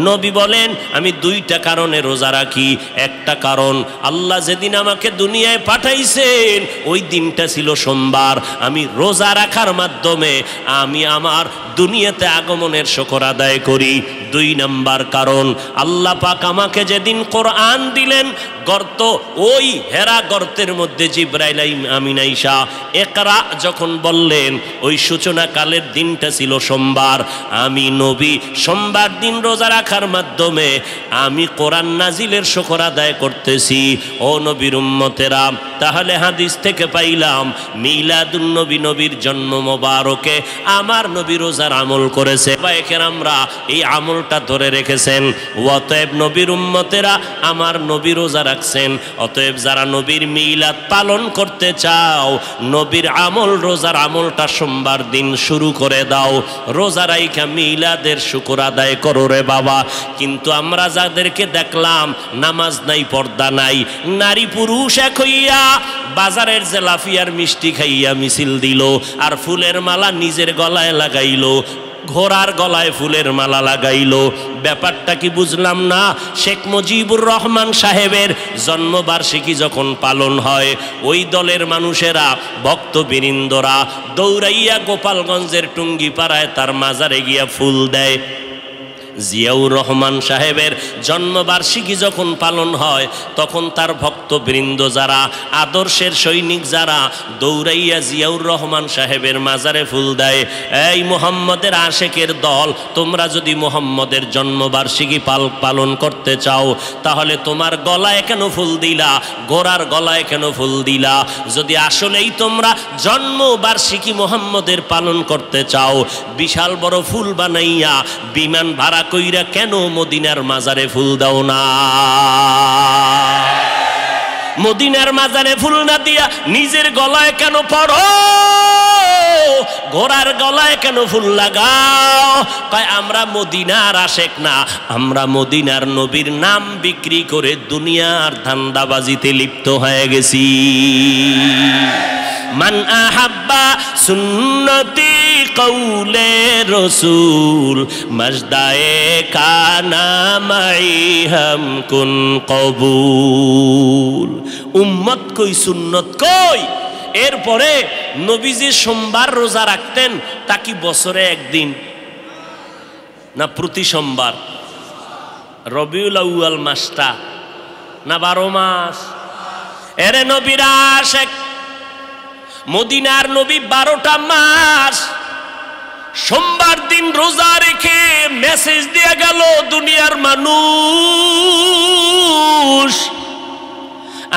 নবী বলেন আমি দুইটা কারণে রোজা রাখি একটা কারণ আল্লাহ যেদিন আমাকে দুনিয়ায় পাঠাইছেন ওই দিনটা ছিল সোমবার আমি রোজা রাখার মাধ্যমে আমি আমার দুনিয়াতে আগমনের শুকর আদায় করি দুই নাম্বার কারণ আল্লাহ পাক আমাকে যেদিন কোরআন দিলেন গর্ত ওই হেরা গর্তের মধ্যে জিবরাইল আমিন আয়েশা ইকরা যখন বললেন ওই সূচনা কালের দিনটা ছিল সোমবার আমি নবী সোমবার দিন রোজা রাখার মাধ্যমে আমি কোরআন নাজিলের শুকর আদায় করতেছি ও নবীর উম্মতেরা তাহলে হাদিস থেকে পাইলাম মিলাদুন নবী নবীর জন্ম মোবারকে আমার নবী রোজার আমল করেছে আমরা এই আমলটা ধরে রেখেছেন অতএব নবীর উম্মতেরা আমার নবী রোজা রাখছেন অতএব যারা নবীর মিলাদ পালন করতে চাও নবীর আমল রোজার আমলটা সোমবার দিন শুরু করে দাও রোজা রাইখা মিলাদের শুকর আদায় করো রে বাবা কিন্তু আমরা যাদেরকে দেখলাম নামাজ নাই পর্দা নাই নারী পুরুষ এক হইয়া বাজারের জেলাফিয়ার মিষ্টি খাইয়া মিছিল দিল আর ফুলের মালা নিজের গলায় লাগাইলো ঘোড়ার গলায় ফুলের মালা লাগাইলো ব্যাপারটা কি বুঝলাম না শেখ মুজিবুর রহমান সাহেবের জন্মবার্ষিকী যখন পালন হয় ওই দলের মানুষেরা ভক্তবৃন্দরা দৌড়াইয়া গোপালগঞ্জের টুঙ্গিপাড়ায় তার মাজারে গিয়া ফুল দেয় জিয়াউর রহমান সাহেবের জন্মবার্ষিকী যখন পালন হয় তখন তার ভক্তবৃন্দ যারা আদর্শের সৈনিক যারা দৌড়াইয়া জিয়াউর রহমান সাহেবের মাজারে ফুল দেয় এই মুহাম্মদের আশেকের দল তোমরা যদি মুহাম্মদের জন্মবার্ষিকী পালন করতে চাও তাহলে তোমার গলায় কেন ফুল দিলা ঘোড়ার গলায় কেন ফুল দিলা যদি আসলেই তোমরা জন্মবার্ষিকী মুহাম্মদের পালন করতে চাও বিশাল বড় ফুল বানাইয়া বিমান ভাড়া কইরা কেন মদিনার মাজারে ফুল দাও না মদিনার মাজারে ফুল না দিয়া নিজের গলায় কেন পড়ো ঘোড়ার গলায় কেন ফুল লাগাও? কয় আমরা মদিনার আশেক না, আমরা মদিনার নবীর নাম বিক্রি করে দুনিয়ার ধান্দাবাজিতে লিপ্ত হয়ে গেছি। মান আহাব্বা সুন্নতি কৌলে রসুল মজদায়ে কানা মাই হাম কুন কবুল। উম্মত কই, সুন্নত কই? এরপরে নবীজি সোমবার রোজা রাখতেন, তা কি বছরে একদিন না প্রতি সোমবার? রবিউল আউয়াল মাসটা না 12 মাস? এরে নবীর আশেক, মদিনার নবী 12টা মাস সোমবার দিন রোজা রেখে মেসেজ দিয়ে গেল দুনিয়ার মানুষ,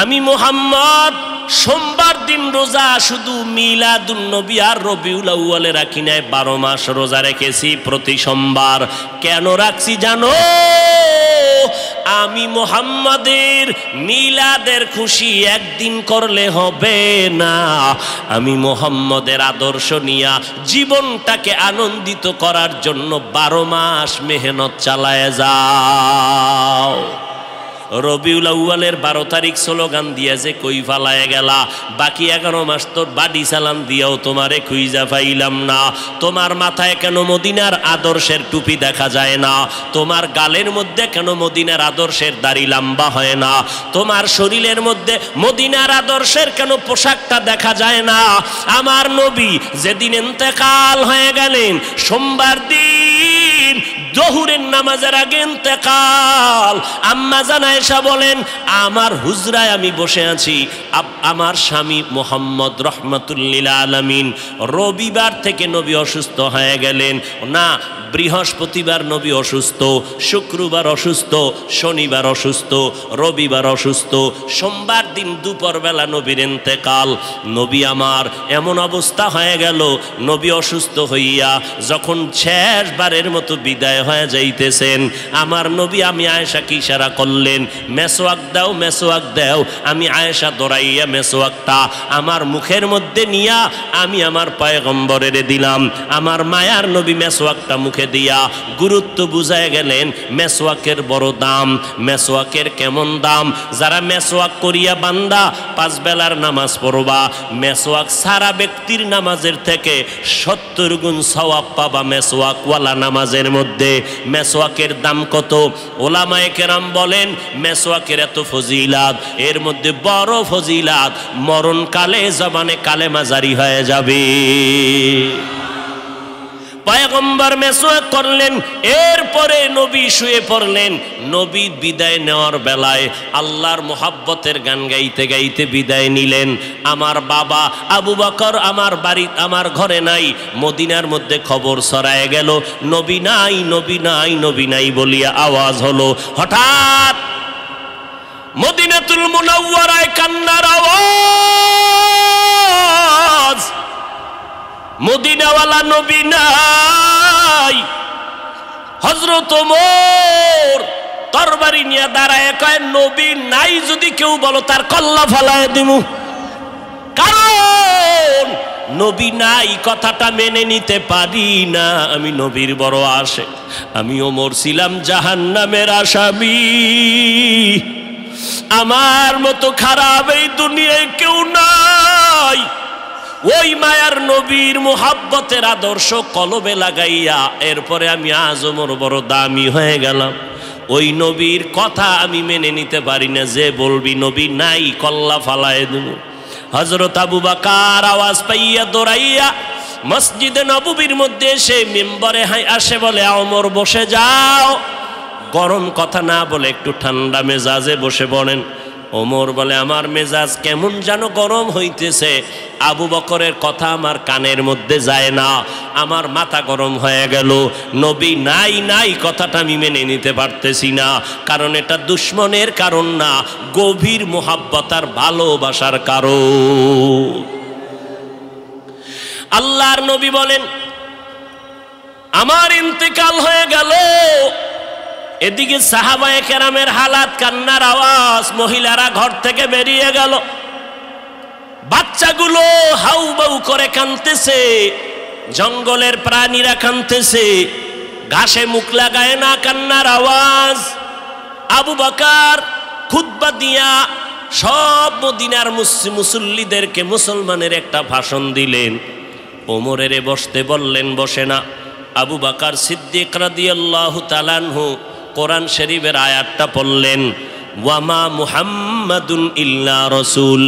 আমি মুহাম্মদ সোমবার দিন রোজা শুধু মিলাদুন নবী আর রবিউল আউয়ালে রাখি নাই, 12 মাস রোজা রেখেছি প্রতি সোমবার। কেন রাখছি জানো? আমি মুহাম্মাদের মিলাদের খুশি একদিন করলে হবে না, আমি মুহাম্মাদের আদর্শ নিয়া জীবনটাকে আনন্দিত করার জন্য 12 মাস মেহনত চালায় যাও। রবিউল আউয়ালের 12 তারিখ স্লোগান দিয়া যে কই ফালায় গেলা, বাকি 11 মাস তোর বাড়ি চালান দিয়াও তোমারে খুঁজা পাইলাম না। তোমার মাথায় কেন মদিনার আদর্শের টুপি দেখা যায় না? তোমার গালের মধ্যে কেন মদিনার আদর্শের দাড়ি লম্বা হয় না? তোমার শরীরের মধ্যে মদিনার আদর্শের কেন পোশাকটা দেখা যায় না? আমার নবী যেদিন ইন্তেকাল হয়ে গেলেন, সোমবার দিন জোহরের নামাজের আগে ইন্তেকাল, আম্মা জান আয়েশা বলেন আমার হুজরায় আমি বসে আছি, আমার স্বামী মুহাম্মদ রহমাতুল লিল আলামিন রবিবার থেকে নবী অসুস্থ হয়ে গেলেন না, বৃহস্পতিবার নবী অসুস্থ, শুক্রবার অসুস্থ, শনিবার অসুস্থ, রবিবার অসুস্থ, সোমবার দিন দুপুরবেলা নবীর ইন্তেকাল। নবী আমার এমন অবস্থা হয়ে গেল, নবী অসুস্থ হইয়া যখন শেষবারের মতো বিদায় হয়ে যাইতেছেন, আমার নবী আমি আয়েশাকে ইশারা করলেন, মেসওয়াক দাও, মেসওয়াক দাও। আমি আয়েশা দৌড়াইয়া মেসওয়াকটা আমার মুখের মধ্যে নিয়া আমি আমার পয়গম্বরের দিলাম। আমার মায়ার নবী মেসওয়াকটা মুখে দিয়া গুরুত্ব বুঝায় গেলেন, মেসওয়াকের বড় দাম। মেসওয়াকের কেমন দাম? যারা মেসওয়াক করিয়া বান্দা 5 বেলার নামাজ পড়বা, মেসওয়াক সারা ব্যক্তির নামাজের থেকে 70 গুণ সওয়াব পাবা মেসওয়াকওয়ালা নামাজের মধ্যে। মেসওয়াকের দাম কত? ওলামায়ে কেরাম বলেন মেসওয়াকের এত ফজিলাত, এর মধ্যে বড় ফজিলাত মরণকালে জবানে কালেমা জারি হয়ে যাবে। পয়গম্বর মেসওয়াক করলেন, এরপরে নবী শুয়ে পড়লেন। নবী বিদায় নেওয়ার বেলায় আল্লাহর মোহাব্বতের গান গাইতে গাইতে বিদায় নিলেন। আমার বাবা আবু বকর আমার বাড়ি আমার ঘরে নাই, মদিনার মধ্যে খবর ছড়ায় গেল নবী নাই, নবী নাই, নবী নাই বলিয়া আওয়াজ হলো। হঠাৎ মদিনাতুল মুনাওয়ারায় কান্নার আওয়াজ, মদিনাওয়ালা নবী নাই। হযরত ওমর তরবারি নিয়ে দাঁড়ায় কয় নবী নাই যদি কেউ বলো তার কল্লা ফালায় দিমু। কারণ নবী নাই কথাটা মেনে নিতে পারি না, আমি নবীর বড় আশিক। আমি ওমর ছিলাম জাহান্নামের আসামি, আমার মতো খারাপ এই দুনিয়ায় কেউ নাই। ওই মায়ার নবীর মুহাব্বতের আদর্শ কলবে লাগাইয়া এরপরে আমি আজ ওমর বড় দামি হয়ে গেলাম। ওই নবীর কথা আমি মেনে নিতে পারি না, যে বলবি নবী নাই কল্লা ফালায় দেব। হযরত আবু বকর আওয়াজ পাইয়া দৌড়াইয়া মসজিদে নববীর মধ্যে এসে মিম্বরে আসে, বলে ওমর বসে যাও। গরম কথা না বলে একটু ঠান্ডা মেজাজে বসে পড়েন। ওমর বলে আমার মেজাজ কেমন যেন গরম হইতেছে, আবু বকরের কথা আমার কানের মধ্যে যায় না, আমার মাথা গরম হয়ে গেল। নবী নাই নাই কথাটা আমি মেনে নিতে পারতেছি না, কারণ এটা দুশ্মনের কারণ না, গভীর মোহাব্বত আর ভালোবাসার কারণ। আল্লাহর নবী বলেন আমার ইন্তেকাল হয়ে গেল, এদিকে সাহাবায়ে কেরামের হালাত, কান্নার আওয়াজ, মহিলারা ঘর থেকে বেরিয়ে গেল, বাচ্চাগুলো হাউ বাউ করে কাঁদতেছে। জঙ্গলের প্রাণীরা কাঁদতেছে, ঘাসে মুখ লাগায় না, কান্নার আওয়াজ। আবু বকর খুতবা দিয়া সব মদিনার মুসল্লিদেরকে মুসলমানের একটা ভাষণ দিলেন। ওমরের বসতে বললেন, বসে না। আবু বকর সিদ্দিক রাদিয়াল্লাহু তাআলা আনহু কোরআন শরীফের আয়াতটা পড়লেন, ওয়ামা মুহাম্মাদুন ইল্লা রাসূল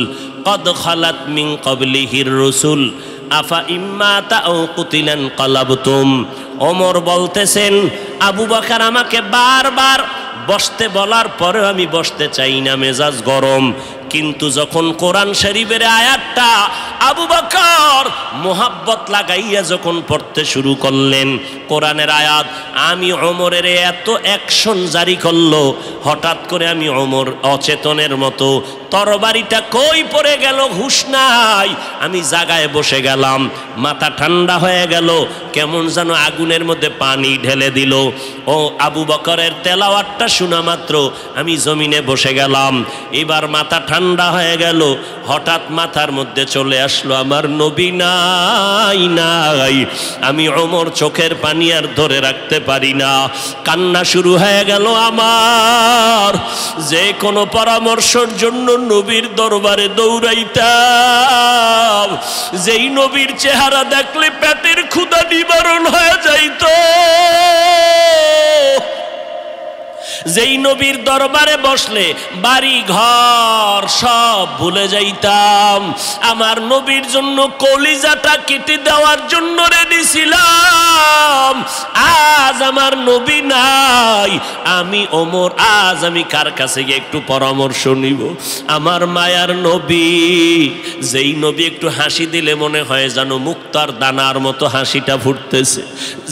কদ খালাত মিন ক্বাবলিহির রাসূল আফা ইম্মাতা আও কুতিলান কালাবতুম। ওমর বলতেছেন, আবু বকর আমাকে বারবার বসতে বলার পরে আমি বসতে চাই না, মেজাজ গরম। কিন্তু যখন কোরআন শরীফের আয়াতটা আবু বকর মোহাব্বত লাগাইয়া যখন পড়তে শুরু করলেন কোরআনের আয়াত, আমি ওমরের এত অ্যাকশন জারি করলো, হঠাৎ করে আমি ওমর অচেতনের মতো, তরবারিটা কই পড়ে গেল হুঁশ নাই, আমি জায়গায় বসে গেলাম। মাথা ঠান্ডা হয়ে গেল, কেমন যেন আগুনের মধ্যে পানি ঢেলে দিল। ও আবু বকরের তেলাওয়াতটা শোনা মাত্র আমি জমিনে বসে গেলাম। এবার মাথা ঠান্ডা হয়ে গেল, হঠাৎ মাথার মধ্যে চলে আসলো আমার নবী নাই নাই। আমি ওমর চোখের পানি আর ধরে রাখতে পারি না, কান্না শুরু হয়ে গেল আমার। যে কোনো পরামর্শের জন্য নবীর দরবারে দৌড়াইতাম, যেই নবীর চেহারা দেখলে পেটের ক্ষুধা নিবারণ হয়ে যাইত, যেই নবীর দরবারে বসলে বাড়ি ঘর সব ভুলে যাইতাম। আমার নবীর জন্য কলিজাটা কেটে দেওয়ার জন্য রেডি ছিলাম। আজ আমার নবী নাই, আমি ওমর আজ আমি কার কাছে গিয়ে একটু পরামর্শ নিব? আমার মায়ার নবী, যেই নবী একটু হাসি দিলে মনে হয় যেন মুক্তার দানার মতো হাসিটা ফুটতেছে,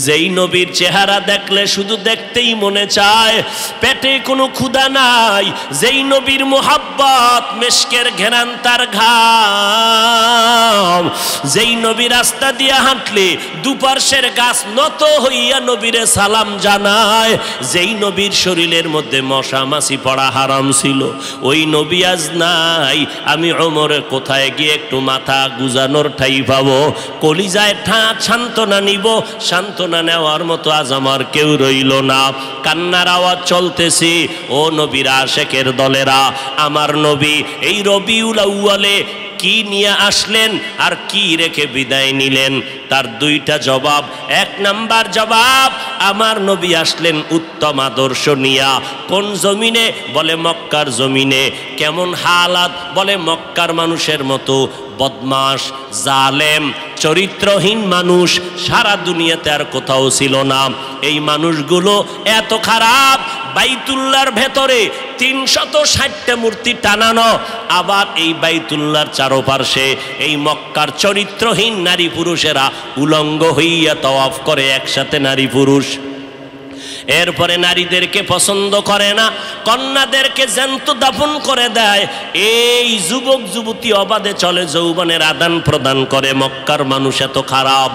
যেই নবীর চেহারা দেখলে শুধু দেখতেই মনে চায়, পেটে কোনো ক্ষুধা নাই, যেই নবীর মোহাব্বত মেশকের ঘেরান তার ঘাম, যেই নবী রাস্তা দিয়ে হাঁটলে দুপার্শ্বের গাছ নত হইয়া নবীরে সালাম জানায়, যেই নবীর শরীরের মধ্যে মশা মাছি পড়া হারাম ছিল, ওই নবী আজ নাই। আমি ওমরের কোথায় গিয়ে একটু মাথা গুজানোর ঠাই পাবো, কলিজায় সান্ত্বনা নিব, সান্ত্বনা নেওয়ার মতো আজ আমার কেউ রইল না। কান্নার আওয়াজ চলতেছি। ও নবীর আশেকের দলেরা, আমার নবী এই রবিউল আউয়ালে কি নিয়ে আসলেন আর কি রেখে বিদায় নিলেন, তার দুইটা জবাব। এক নাম্বার জবাব, আমার নবী আসলেন উত্তম আদর্শ নিয়া। কোন জমিনে? বলে মক্কার জমিনে। কেমন হালাত? বলে মক্কার মানুষের মতো বদমাশ, জালেম, চরিত্রহীন মানুষ সারা দুনিয়াতে আর কোথাও ছিল না। এই মানুষগুলো এত খারাপ, বাইতুল্লাহর ভেতরে 360টা মূর্তি টানানো, আবার এই বাইতুল্লাহর চারপাশে এই মক্কার চরিত্রহীন নারী পুরুষেরা উলঙ্গ হইয়া তওয়াফ করে একসাথে নারী পুরুষ। এরপরে নারীদেরকে পছন্দ করে না, কন্যাদেরকে জ্যান্ত দাফন করে দেয়। এই যুবক যুবতী অবাধে চলে, যৌবনের আদান প্রদান করে। মক্কার মানুষ এত খারাপ,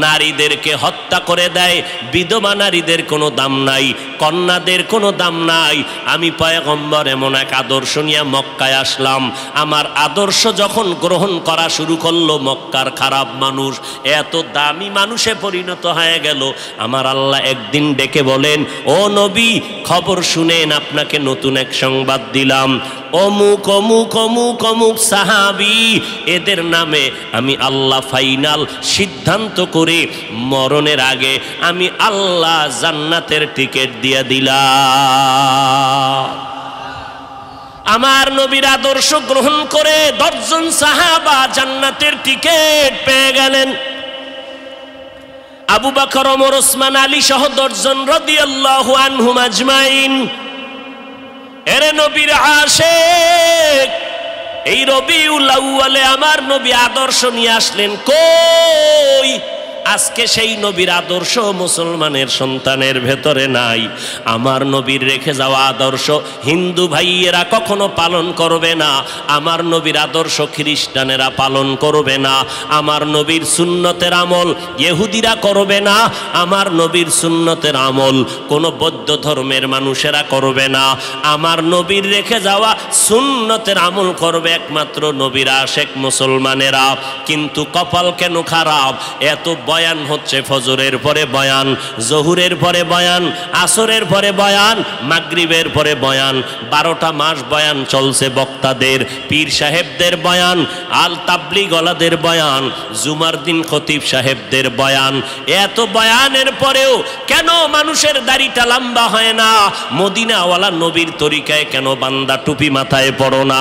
নারীদেরকে হত্যা করে দেয়। বিধবা নারীদের কোনো দাম নাই, কন্যাদের কোনো দাম নাই। আমি পয়গম্বর এমন এক আদর্শ নিয়ে মক্কায় আসলাম। আমার আদর্শ যখন গ্রহণ করা শুরু করলো, মক্কার খারাপ মানুষ এত দামি মানুষে পরিণত হয়ে গেল। আমার আল্লাহ একদিন ডেকে বলেন, ও নবী, খবর শুনেন, আপনাকে নতুন এক সংবাদ দিলাম। অমুক অমুক অমুক অমুক সাহাবী, এদের নামে আমি আল্লাহ ফাইনাল সিদ্ধান্ত করে মরণের আগে আমি আল্লাহ জান্নাতের টিকিট দিয়ে দিলাম। আমার নবীর আদর্শ গ্রহণ করে 10 জন সাহাবা জান্নাতের টিকিট পেয়ে গেলেন। আবু বকর, ওমর, ওসমান, আলী সহ 10 জন রাদিয়াল্লাহু আনহুম আজমাইন। এরে নবীর আশিক, এই রবিউল আউয়ালে আমার নবী আদর্শ নিয়ে আসলেন। কই? আজকে সেই নবীর আদর্শ মুসলমানের সন্তানের ভেতরে নাই। আমার নবীর রেখে যাওয়া আদর্শ হিন্দু ভাইয়েরা কখনো পালন করবে না। আমার নবীর আদর্শ খ্রিস্টানেরা পালন করবে না। আমার নবীর সুন্নতের আমল ইহুদিরা করবে না। আমার নবীর সুন্নতের আমল কোনো বৌদ্ধ ধর্মের মানুষেরা করবে না। আমার নবীর রেখে যাওয়া সুন্নতের আমল করবে একমাত্র নবীর আশেক মুসলমানেরা। কিন্তু কপাল কেন খারাপ, এত বয়ান হচ্ছে ফজরের পরে বয়ান, জহুরের পরে বয়ান, আসরের পরে বয়ান, মাগরিবের পরে বয়ান। 12টা মাস বয়ান চলছে বক্তাদের, পীর সাহেবদের বয়ান, আল তাবলিগওয়ালাদের বয়ান, জুমার দিন খতিব সাহেবদের বয়ান। এত বয়ানের পরেও কেন মানুষের দাড়িটা লম্বা হয় না? মদিনাওয়ালা নবীর তরিকায় কেন বান্দা টুপি মাথায় পড়ো না?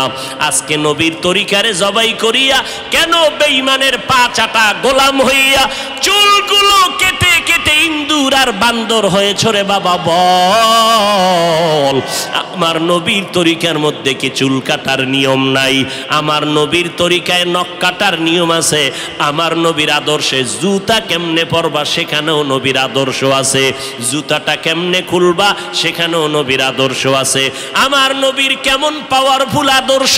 আজকে নবীর তরিকারে জবাই করিয়া কেন বেঈমানের পা চাটা গোলাম হইয়া চুলগুলো কেটে কেটে ইন্দুর আর বান্দর হয়েছ রে বাবা? বল, আমার নবীর তরিকার মধ্যে কি চুল কাটার নিয়ম নাই? আমার নবীর তরিকায় নখ কাটার নিয়ম আছে। আমার নবীর আদর্শে জুতা কেমনে পরবা সেখানেও নবীর আদর্শ আছে। জুতাটা কেমনে খুলবা সেখানেও নবীর আদর্শ আছে। আমার নবীর কেমন পাওয়ারফুল আদর্শ!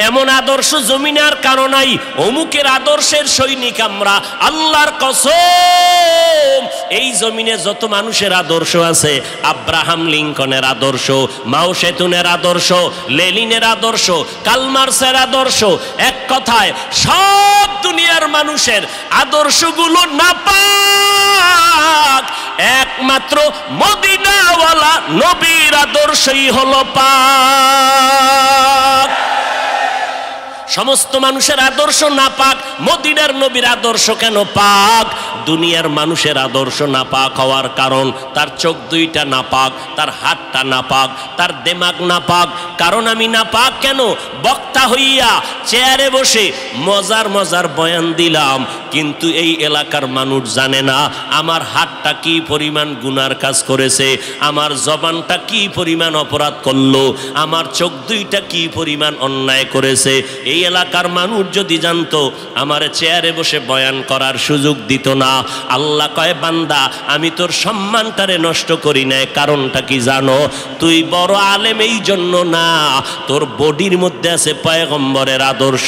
এমন আদর্শ জমিনে আর কারো নাই। অমুকের আদর্শের সৈনিক আমরা, আল্লাহর কসম। এই জমিনে যত মানুষের আদর্শ আছে, আব্রাহাম লিঙ্কনের আদর্শ, মাও সেতুনের আদর্শ, লেনিনের আদর্শ, কালমার্সের আদর্শ, এক কথায় সব দুনিয়ার মানুষের আদর্শগুলো নাপাক। একমাত্র মদিনাওয়ালা নবীর আদর্শই হলো পাক। সমস্ত মানুষের আদর্শ নাপাক, মদিনার নবীর আদর্শ কেন পাক? দুনিয়ার মানুষের আদর্শ নাপাক হওয়ার কারণ তার চোখ দুইটা নাপাক, তার হাতটা নাপাক, তার দেমাগ নাপাক। কারণ আমি নাপাক কেন? বক্তা হইয়া চেয়ারে বসে মজার মজার বয়ান দিলাম, কিন্তু এই এলাকার মানুষ জানে না আমার হাতটা কি পরিমাণ গুনার কাজ করেছে, আমার জবানটা কি পরিমাণ অপরাধ করলো, আমার চোখ দুইটা কি পরিমাণ অন্যায় করেছে। এই এলাকার মানুষ যদি জানতো, আমার চেয়ারে বসে বয়ান করার সুযোগ দিত না। আল্লাহ কয়, বান্দা আমি তোর সম্মানটারে নষ্ট করি নাই। কারণটা কি জানো? তুই বড় আলেম এই জন্য না, তোর বডির মধ্যে আছে পয়গম্বরের আদর্শ,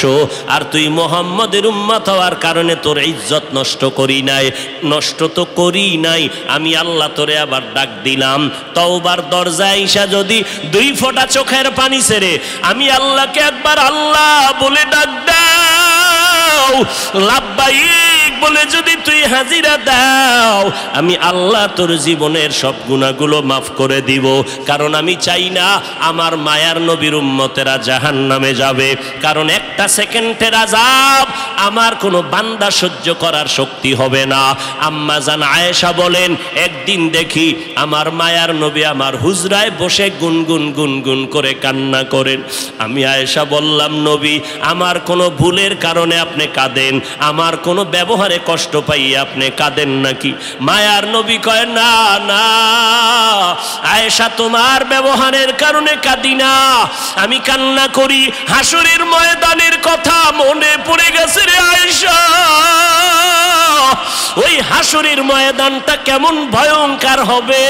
আর তুই মুহাম্মদের উম্মত হওয়ার কারণে তোর ইজ্জত নষ্ট করি নাই। নষ্ট তো করি নাই, আমি আল্লাহ তোরে আবার ডাক দিলাম। তওবার দরজায় আইসা যদি 2 ফোঁটা চোখের পানি ছেড়ে আমি আল্লাহকে একবার আল্লাহ বলে ডাক দাও, লাব্বাইক বলে যদি তুই হাজিরা দাও, আমি আল্লাহ তোর জীবনের সব গুনাহগুলো মাফ করে দিব। কারণ আমি চাই না আমার মায়ার নবীর উম্মতেরা জাহান্নামে যাবে। কারণ একটা সেকেন্ডের আযাব আমার কোনো বান্দা সহ্য করার শক্তি হবে না। আম্মা জান আয়েশা বলেন, একদিন দেখি আমার মায়ার নবী আমার হুজরায় বসে গুনগুন গুনগুন করে কান্না করেন। আমি আয়েশা বললাম, নবী আমার কোনো ভুলের কারণে আপনি কাঁদেন, আমার কোনো ব্যবহারে কষ্ট পাইয়ে আপনি কাঁদেন নাকি? মায়ার নবী কয়, না না আয়েশা, তোমার ব্যবহারের কারণে কাঁদি না, আমি কান্না করি হাসরের ময়দানের কথা মনে পড়ে গেছে রে আয়েশা। ওই হাসরের ময়দানটা কেমন ভয়ঙ্কর হবে,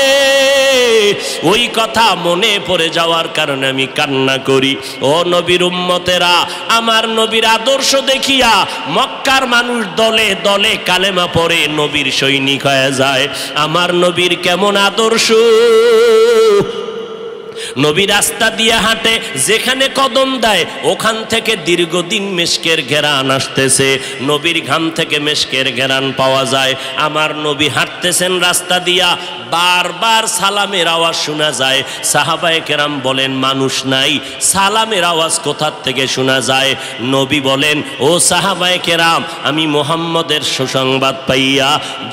ওই কথা মনে পড়ে যাওয়ার কারণে আমি কান্না করি। ও নবীর উম্মতেরা, আমার নবীর আদর্শ দেখিয়া মক্কার মানুষ দলে দলে কালেমা পড়ে নবীর সৈনিক হয়ে যায়। আমার নবীর কেমন আদর্শ! নবী রাস্তা দিয়ে হাঁটে, যেখানে কদম দেয় ওখান থেকে দীর্ঘদিন মেশকের ঘেরান আসতেছে। নবীর ঘাম থেকে মেশকের ঘেরান পাওয়া যায়। আমার নবী হাঁটতেছেন রাস্তা দিয়া, বারবার সালামের আওয়াজ শোনা যায়। সাহাবায়ে কেরাম বলেন, মানুষ নাই, সালামের আওয়াজ কোথা থেকে শোনা যায়? নবী বলেন, ও সাহাবায়ে কেরাম, আমি মুহাম্মদের সুসংবাদ পাইয়া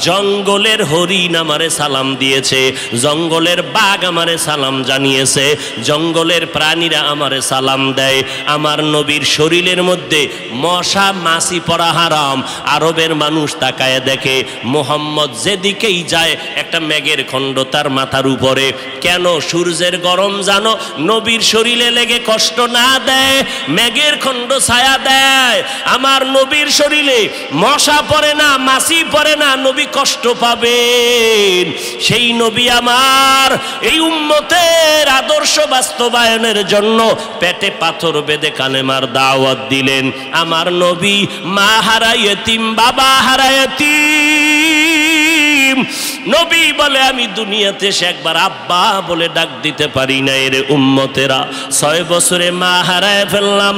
জঙ্গলের হরিণ আমারে সালাম দিয়েছে, জঙ্গলের বাঘ আমারে সালাম জানিয়েছে, জঙ্গলের প্রাণীরা আমারে সালাম দেয়। আমার নবীর শরীরের মধ্যে মশা মাছি পড়া হারাম। আরবের মানুষ তাকায় দেখে মুহাম্মদ যেদিকেই যায় একটা মেঘের খণ্ড তার মাথার উপরে। কেন? সূর্যের গরম জানো নবীর শরীরে লেগে কষ্ট না দেয়, মেঘের খণ্ড ছায়া দেয়। আমার নবীর শরীরে মশা পড়ে না, মাছি পড়ে না, নবী কষ্ট পাবেন। সেই নবী আমার এই উম্মতের আদর্শ বাস্তবায়নের জন্য পেটে পাথর বেঁধে কালেমার দাওয়াত দিলেন। আমার নবী মা হারা ইয়েতিম, বাবা হারা ইয়েতিম, নবী বলে আমি দুনিয়াতে এসে একবার আব্বা বলে ডাক দিতে পারি না। এর উম্মতেরা 6 বছরে মা হারায় ফেললাম,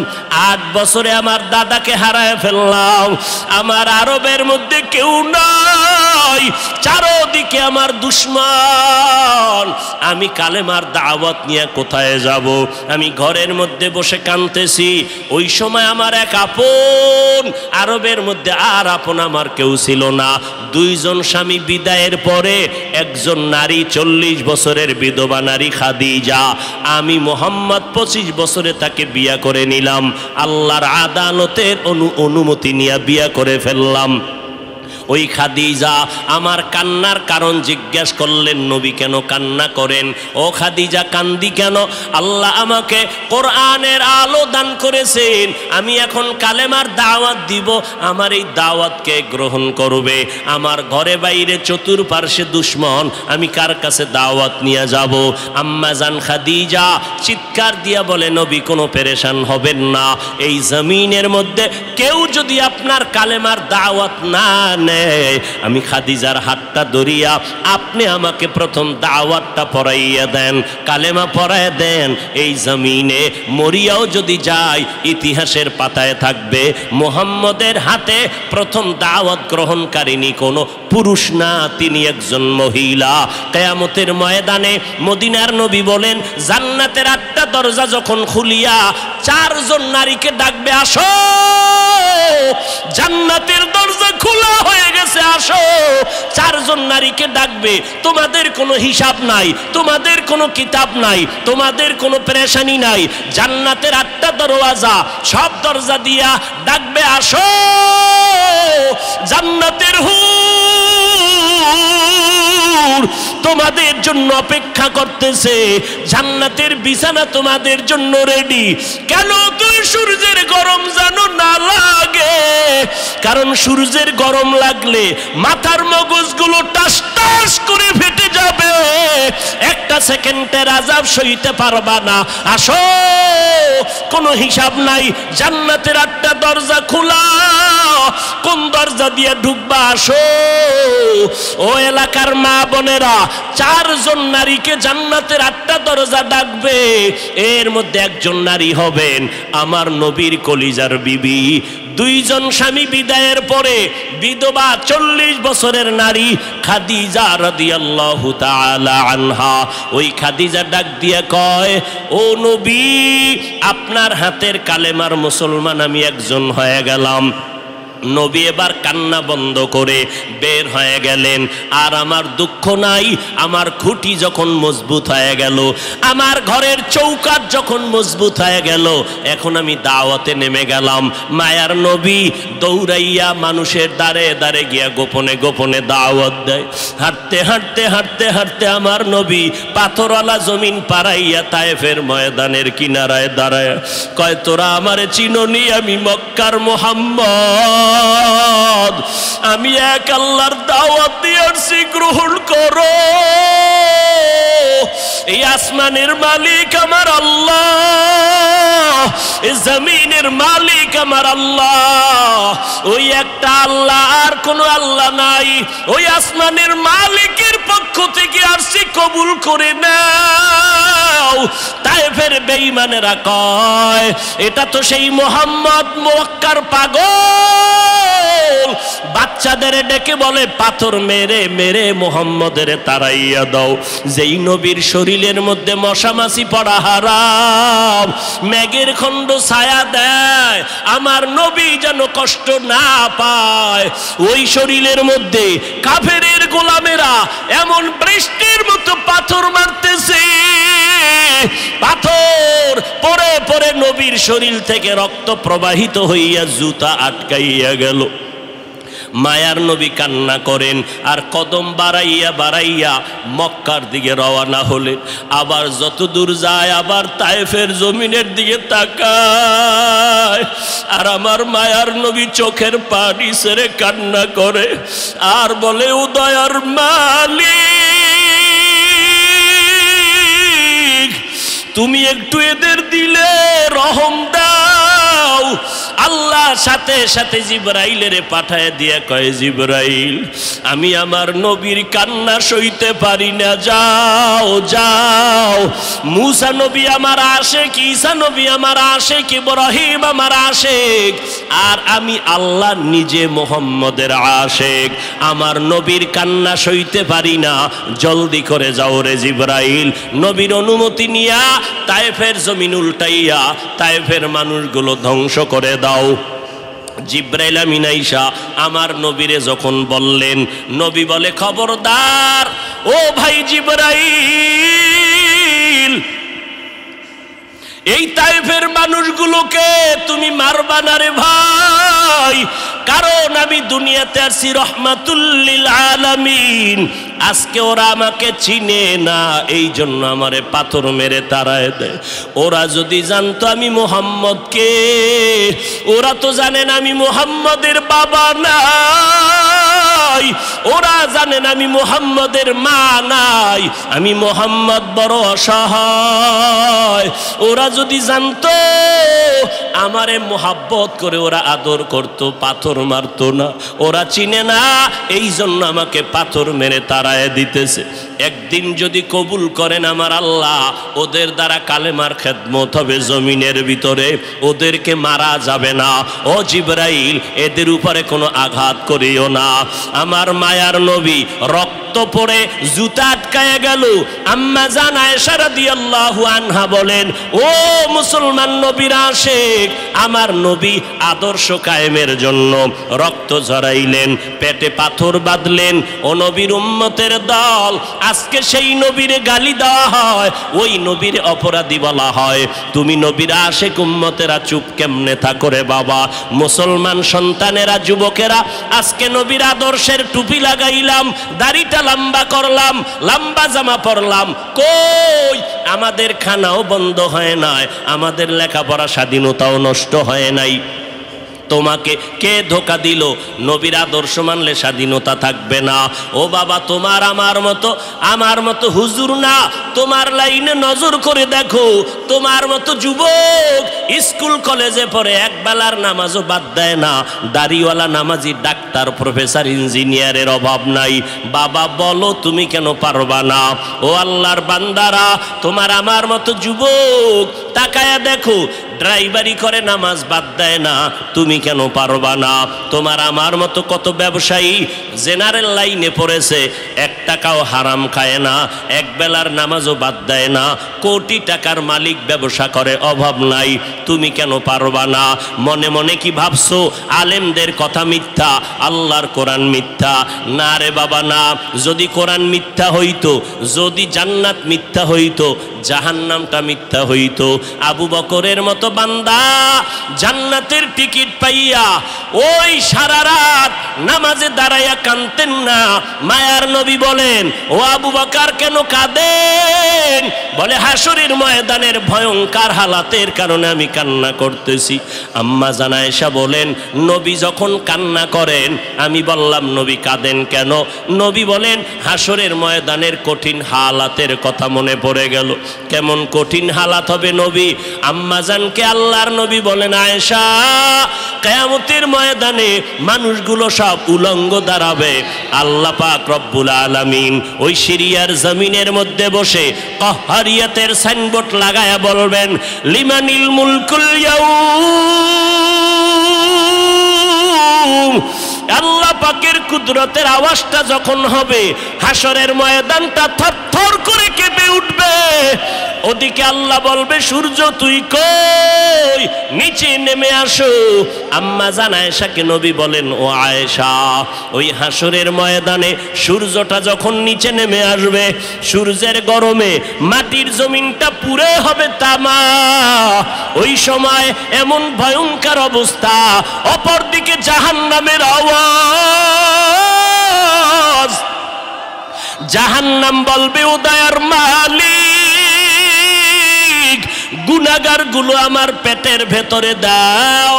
8 বছরে আমার দাদাকে হারায় ফেললাম। আমার আরবের মধ্যে কেউ নাই, চারদিকে আমার দুশ্মন। আমি কালেমার দাওয়াত নিয়ে কোথায় যাব? আমি ঘরের মধ্যে বসে কাঁদতেছি। ওই সময় আমার এক আপন, আরবের মধ্যে আর আপন আমার কেউ ছিল না। 2 জন স্বামী বিদায়ের পরে একজন নারী 40 বছরের বিধবা নারী খাদিজা, আমি মোহাম্মদ 25 বছরে তাকে বিয়া করে নিলাম। আল্লাহর আদালতের অনুমতি নিয়ে বিয়া করে ফেললাম। ওই খাদিজা আমার কান্নার কারণ জিজ্ঞেস করলেন, নবী কেন কান্না করেন? ও খাদিজা কান্দি কেন? আল্লাহ আমাকে কোরআনের আলো দান করেছেন, আমি এখন কালেমার দাওয়াত দিব, আমার এই দাওয়াতকে গ্রহণ করবে। আমার ঘরে বাইরে চতুর্পার্শ্বে দুশ্মন, আমি কার কাছে দাওয়াত নিয়ে যাব? আম্মা জান খাদিজা চিৎকার দিয়া বলে, নবী কোনো পেরেশান হবেন না, এই জমিনের মধ্যে কেউ যদি আপনার কালেমার দাওয়াত না নেয়, আমি খাদিজার হাতটা ধরিয়া আপনি আমাকে প্রথম দাওয়াতটা পড়াইয়া দেন, কালেমা পড়াইয়া দেন। এই জমিনে মরিয়াও যদি যায়, ইতিহাসের পাতায় থাকবে মুহাম্মদের হাতে প্রথম দাওয়াত গ্রহণকারিনী কোনো পুরুষ না, তিনি একজন মহিলা। কিয়ামতের ময়দানে মদিনার নবী বলেন, জান্নাতের 8টা দরজা যখন খুলিয়া 4 জন নারীকে ডাকবে, আসো, জান্নাতের দরজা খোলা হয়ে গেছে, আসো। 4 জন নারীকে ডাকবে, তোমাদের কোনো হিসাব নাই, তোমাদের কোনো কিতাব নাই, তোমাদের কোনো পেরেশানি নাই। জান্নাতের 8টা দরওয়াজা, সব দরজা দিয়া ডাকবে, আসো, জান্নাতের হুর তোমাদের জন্য অপেক্ষা করতেছে, জান্নাতের বিছানা তোমাদের জন্য রেডি। কেন? তুই সূর্যের গরম যেন না লাগে, কারণ সূর্যের গরম লাগলে মাথার মগজগুলো টাস টাস করে ফেটে যাবে, একটা সেকেন্ডের আযাব সইতে পারবা না। আসো, কোনো হিসাব নাই, জান্নাতের 8টা দরজা খোলা, কোন দরজা দিয়ে ঢুকবা? আসো। ও এলাকার মা বোনেরা, 4 জন নারীকে জান্নাতের 8টা দরজা ডাকবে, এর মধ্যে একজন নারী হবেন আমার নবীর কলিজার বিবি। 2 জন স্বামী বিদায়ের পরে বিধবা 40 বছরের নারী খাদিজা রাদিয়াল্লাহু তাআলা আনহা। ওই খাদিজা ডাক দিয়ে কয়, ও নবী, আপনার হাতের কালেমার মুসলমান আমি একজন হয়ে গেলাম। নবী এবার কান্না বন্ধ করে বের হয়ে গেলেন। আর আমার দুঃখ নাই, আমার খুঁটি যখন মজবুত হয়ে গেল, আমার ঘরের চৌকাঠ যখন মজবুত হয়ে গেল, এখন আমি দাওয়াতে নেমে গেলাম। মায়ার নবী দৌড়াইয়া মানুষের দ্বারে দ্বারে গিয়া গোপনে গোপনে দাওয়াত দেয়। হাঁটতে হাঁটতে হাঁটতে হাঁটতে আমার নবী পাথরওয়ালা জমিন পাড়াইয়া তায়েফের ময়দানের কিনারায় দাঁড়ায় কয়, তোরা আমারে চিনোনি, আমি মক্কার মুহাম্মদ, আমি এক আল্লাহর দাওয়াত দিয়ে আসছি, গ্রহণ করো। এই আসমানের মালিক আমার আল্লাহ, এই জমিনের মালিক আমার আল্লাহ, ওই একটা আল্লাহ, আর কোনো আল্লাহ নাই। ওই আসমানের মালিকের পক্ষ থেকে আসছি, কবুল করে নাও। তায়েফের বেঈমানেরা কয়, এটা তো সেই মুহাম্মদ মক্কার পাগল। বাচ্চাদের ডেকে বলে, পাথর মেরে মেরে মুহাম্মদের তাড়াইয়া দাও। যেই নবীর শরীরের মধ্যে মশা মাছি পড়া হারাম, মেঘের খণ্ড ছায়া দেয়, আমার নবী যেন কষ্ট না পায়। ওই শরীরের মধ্যে কাফেরের গোলামেরা এমন বৃষ্টির মতো পাথর মারতেছে, পাথর পরে পরে নবীর শরীর থেকে রক্ত প্রবাহিত হইয়া জুতা আটকাইয়া গেল। মায়ার নবী কান্না করেন, আর কদম বাড়াইয়া বাড়াইয়া মক্কার দিকে রওনা হলেন। আবার যত দূর যায়, আবার তায়েফের জমিনের দিকে তাকায়, আর আমার মায়ার নবী চোখের পানি ছেড়ে কান্না করে আর বলে, ও দয়ার মালিক, তুমি একটু এদের দিলে রহম দাও। আল্লাহ সাথে সাথে জিবরাইলের পাঠায় দিয়া কয়, জিবরাইল আমি আমার নবীর কান্না সইতে পারি না, যাও যাও। মুসা নবী আমার আশেক, ঈসা নবী আমার আশেক, ইব্রাহিম আমার আশেক, আর আমি আল্লাহ নিজে মুহাম্মদের আশেক। আমার নবীর কান্না সইতে পারি না, জলদি করে যাও রে জিবরাইল। নবীর অনুমতি নিয়া তায়েফের জমিন উল্টাইয়া তায়েফের মানুষগুলো ধ্বংস করে দাও। জিবরাইল আমিন আইসা আমার নবীরে যখন বললেন, নবী বলে, খবরদার ও ভাই জিবরাইল, এই তায়েফের মানুষগুলোকে তুমি মারবা না রে ভাই, কারণ আমি দুনিয়াতে আসি রহমাতুল লিল আলামিন। আজকে ওরা আমাকে চিনে না, এই জন্য আমারে পাথর মেরে তাড়ায় দেয়। ওরা যদি জানতো আমি মুহাম্মদকে, ওরা তো জানেন আমি মুহাম্মদের বাবা নাই, ওরা জানেন আমি মুহাম্মদের মা নাই, আমি মুহাম্মদ বড় অসহায়। ওরা যদি জানতো আমারে মোহাব্বত করে ওরা আদর করত, পাথর মারতো না। ওরা চিনে না, এই জন্য আমাকে পাথর মেরে তাড়ায় দিতেছে। একদিন যদি কবুল করেন আমার আল্লাহ, ওদের দ্বারা কালেমার খেদমত হবে জমিনের ভিতরে, ওদেরকে মারা যাবে না। ও জিবরাইল এদের উপরে কোনো আঘাত করিও না। আমার মায়ার নবী রক্ত পড়ে জুতা আটকায় গেল। আম্মা জান আয়েশা রাদিয়াল্লাহু আনহা বলেন, ও মুসলমান নবীর আশিক, আমার নবী আদর্শ কায়েমের জন্য রক্ত ঝরাইলেন, পেটে পাথর বাঁধলেন। ও নবীর উম্মতের দল, আজকে সেই নবীরে গালি দেওয়া হয়, ওই নবীর অপরাধী বলা হয়। তুমি নবীর আশিক উম্মতেরা চুপ কেমনে থাকো রে বাবা? মুসলমান সন্তানেরা, যুবকেরা, আজকে নবীর আদর্শের টুপি লাগাইলাম, দাড়িটা লম্বা করলাম, লম্বা জামা পরলাম, কই আমাদের খানাও বন্ধ হয় নাই, আমাদের লেখাপড়া স্বাধীনতাও নষ্ট হয় নাই। তোমাকে কে ধোকা দিল? নবীর আদর্শ মানলে স্বাধীনতা থাকবে না। ও বাবা, তোমার আমার মতো হুজুর না, তোমার লাইনে নজর করে দেখো, তোমার মতো যুবক স্কুল কলেজে পড়ে এক বেলার নামাজও বাদ দেয় না, দাড়িওয়ালা নামাজি ডাক্তার প্রফেসর ইঞ্জিনিয়ারের অভাব নাই। বাবা বলো তুমি কেন পারবা না? ও আল্লাহর বান্দারা, তোমার আমার মতো যুবক তাকায়া দেখো, ড্রাইভারি করে নামাজ বাদ দেয় না, তুমি কেন পারবা না? তোমার আমার মতো কত ব্যবসায়ী জেনারেল লাইনে পড়েছে, এক টাকাও হারাম খায় না, এক বেলার নামাজও বাদ দেয় না, কোটি টাকার মালিক, ব্যবসা করে, অভাব নাই, তুমি কেন পারবা না? মনে মনে কি ভাবছো আলেমদের কথা মিথ্যা, আল্লাহর কোরআন মিথ্যা? না রে বাবা না। যদি কোরআন মিথ্যা হইতো, যদি জান্নাত মিথ্যা হইতো, জাহান্নামটা মিথ্যা হইতো। আবু বকরের মতো বান্দা জান্নাতের টিকিট পাইয়া ওই সারা রাত নামাজে দাঁড়াইয়া কাঁদতেন না। মায়ার নবী বলেন, ও আবু বকর কেন কাঁদেন? বলে, হাসরের ময়দানের ভয়ঙ্কর হালাতের কারণে আমি কান্না করতেছি। আম্মা জান আয়েশা বলেন, নবী যখন কান্না করেন, আমি বললাম নবী কাঁদেন কেন? নবী বলেন, হাসরের ময়দানের কঠিন হালাতের কথা মনে পড়ে গেল। কেমন কঠিন হালাত হবে নবী? আম্মা জানকে আল্লাহর নবী বলেন, আয়েশা, কিয়ামতের ময়দানে মানুষগুলো সব উলঙ্গ দাঁড়াবে। আল্লাহ পাক রব্বুল আলামিন ওই সিরিয়ার জমিনের মধ্যে বসে কাহরিয়াতের সাইনবোর্ড লাগায়া বলবেন, লিমানিল মুলকুল ইয়াউম। আল্লাহ পাকের কুদরতের আওয়াজটা যখন হবে, হাসরের ময়দানটা থরথর করে কেঁপে উঠবে। ওদিকে আল্লাহ বলবে, সূর্য তুই কই? নিচে নেমে আসো। আম্মা জান আয়েশাকে নবী বলেন, ও আয়েশা, ওই হাসরের ময়দানে সূর্যটা যখন নিচে নেমে আসবে, সূর্যের গরমে মাটির জমিনটা পুড়ে হবে তামা। ওই সময় এমন ভয়ঙ্কর অবস্থা, অপরদিকে জাহান্নামের আওয়াজ। জাহান্নাম বলবে, ও দয়ার মালিক, গুনাহগারগুলো আমার পেটের ভেতরে দাও,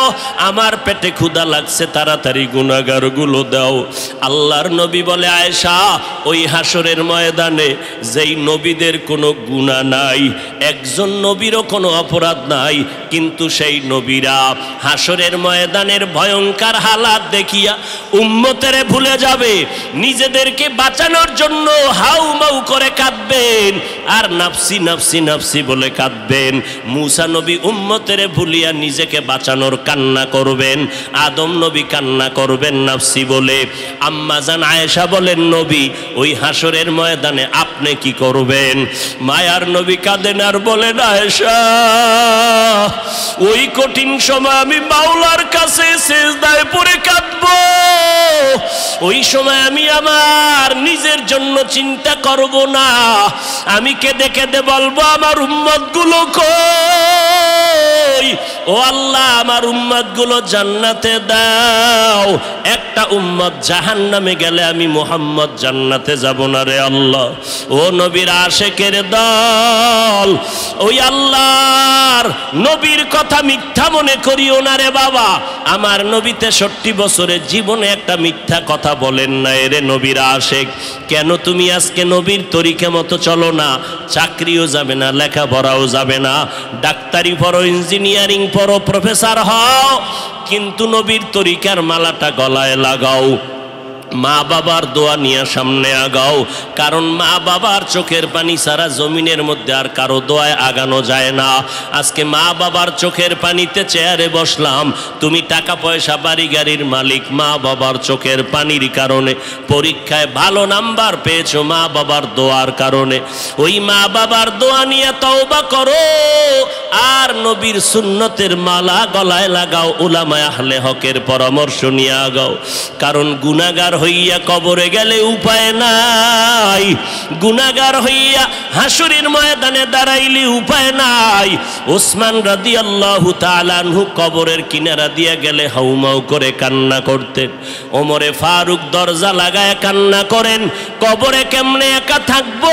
আমার পেটে ক্ষুধা লাগছে, তাড়াতাড়ি গুনাহগারগুলো দাও। আল্লাহর নবী বলে, আয়েশা, ওই হাসরের ময়দানে যেই নবীদের কোনো গুনাহ নাই, একজন নবীরও কোনো অপরাধ নাই, কিন্তু সেই নবীরা হাসরের ময়দানের ভয়ঙ্কর হালাত দেখিয়া উম্মতেরে ভুলে যাবে, নিজেদেরকে বাঁচানোর জন্য হাউমাউ করে কাঁদবেন আর নাফসি নাফসি নাফসি বলে কাঁদবেন। মূসা নবী উম্মতেরে ভুলিয়া নিজেকে বাঁচানোর কান্না করবেন, আদম নবী কান্না করবেন নাফসি বলে। আম্মা জান আয়েশা বলেন, নবী ওই হাসরের ময়দানে আপনি কি করবেন? মায়ার নবী কাঁদেন আর বলেন, আয়েশা, ওই কঠিন সময় আমি মাওলার কাছে সিজদায় পড়ে কাঁদব। ওই সময় আমি আমার নিজের জন্য চিন্তা করব না, আমি কেঁদে কেঁদে বলবো, আমার উম্মতগুলো কই? ও আল্লাহ, আমার উম্মতগুলো জান্নাতে দাও। একটা উম্মত জাহান্নামে গেলে আমি মুহাম্মদ জান্নাতে যাব না রে আল্লাহ। ও নবীর আশিকের দল, ওই আল্লাহর নবীর কথা মিথ্যা মনে করিও না রে বাবা। আমার নবী 63 বছরের জীবনে একটা মিথ্যা কথা বলেন না রে নবীর আশিক। কেন তুমি আজকে নবীর তরিকা মতো চলো না? চাকরিও যাবে না, লেখাপড়াও যাবে না, ডাক্তারি পড়ো, ইঞ্জিনিয়ারিং পড়ো, প্রফেসর হও, কিন্তু নবীর তরিকার মালাটা গলায় লাগাও, মা বাবার দোয়া নিয়ে সামনে আগাও। কারণ মা বাবার চোখের পানি ছাড়া জমিনের মধ্যে আর কারো দোয়ায় আগানো যায় না। আজকে মা বাবার চোখের পানিতে চেয়ারে বসলাম, তুমি টাকা পয়সা বাড়ি গাড়ির মালিক, মা বাবার চোখের পানির কারণে পরীক্ষায় ভালো নাম্বার পেয়েছো মা বাবার দোয়ার কারণে। ওই মা বাবার দোয়া নিয়ে তওবা করো আর নবীর সুন্নতের মালা গলায় লাগাও, উলামায়ে আহলে হকের পরামর্শ নিয়ে আগাও। কারণ গুনাহগার হইয়া কবরে গেলে উপায় নাই, গুনাহগার হইয়া হাসরের ময়দানে দাঁড়াইলে উপায় নাই। ওসমান রাদিয়াল্লাহু তাআলা আনহু কবরের কিনারা দিয়া গেলে হাউমাউ করে কান্না করতেন। ওমরে ফারুক দরজা লাগায় কান্না করেন, কবরে কেমনে একা থাকবো,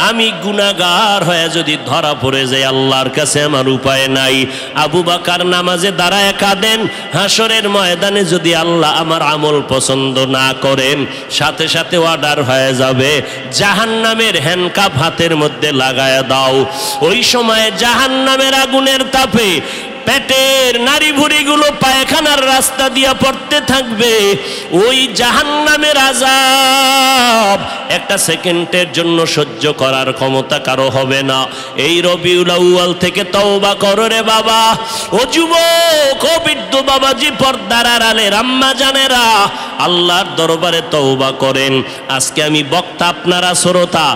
আমি গুনাহগার হয়ে যদি ধরা পড়ে যাই আল্লাহর কাছে আমার উপায় নাই। আবু বকর নামাজে দাঁড়ায় কাঁদেন, হাসরের ময়দানে যদি আল্লাহ আমার আমল পছন্দ না করেন, সাথে সাথে অর্ডার হয়ে যাবে, জাহান্নামের হ্যান্ডকাপ হাতের মধ্যে লাগায় দাও। ওই সময় জাহান্নামের আগুনের তাপে পেটের নারী ভুঁড়িগুলো পায়খানার রাস্তা দিয়া পড়তে থাকবে। ওই জাহান্নামের আযাব একটা সেকেন্ডের জন্য সহ্য করার ক্ষমতা কারো হবে না। এই রবিউল আউয়াল থেকে তওবা করো রে বাবা। ও যুবক, ও বৃদ্ধ বাবাজি, পর্দার আড়ালের আম্মা জানেরা, আল্লাহর দরবারে তওবা করেন। আজকে আমি বক্তা, আপনারা শ্রোতা,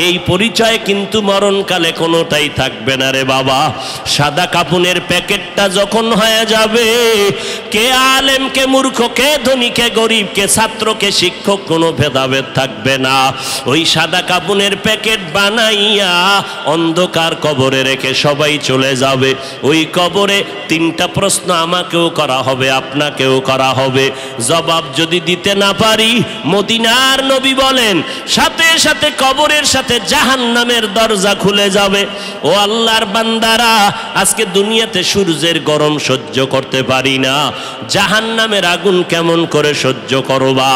এই পরিচয় কিন্তু মরণকালে কোনোটাই থাকবে না রে বাবা। সাদা কাপুনের প্যাকেটটা যখন হয়ে যাবে, কে আলেম কে মূর্খ, কে ধনী কে গরিব, কে ছাত্র কে শিক্ষক, কোনো ভেদাভেদ থাকবে না। ওই সাদা কাপুনের প্যাকেট বানাইয়া অন্ধকার কবরে রেখে সবাই চলে যাবে। ওই কবরে 3টা প্রশ্ন আমাকেও করা হবে, আপনাকেও করা হবে। জবাব যদি দিতে না পারি, মদিনার নবী বলেন সাথে সাথে কবরের সাথে জাহান্নামের দরজা খুলে যাবে। ও আল্লাহর বান্দারা, আজকে দুনিয়াতে সূর্যের গরম সহ্য করতে পারি না, জাহান্নামের আগুন কেমন করে সহ্য করবা?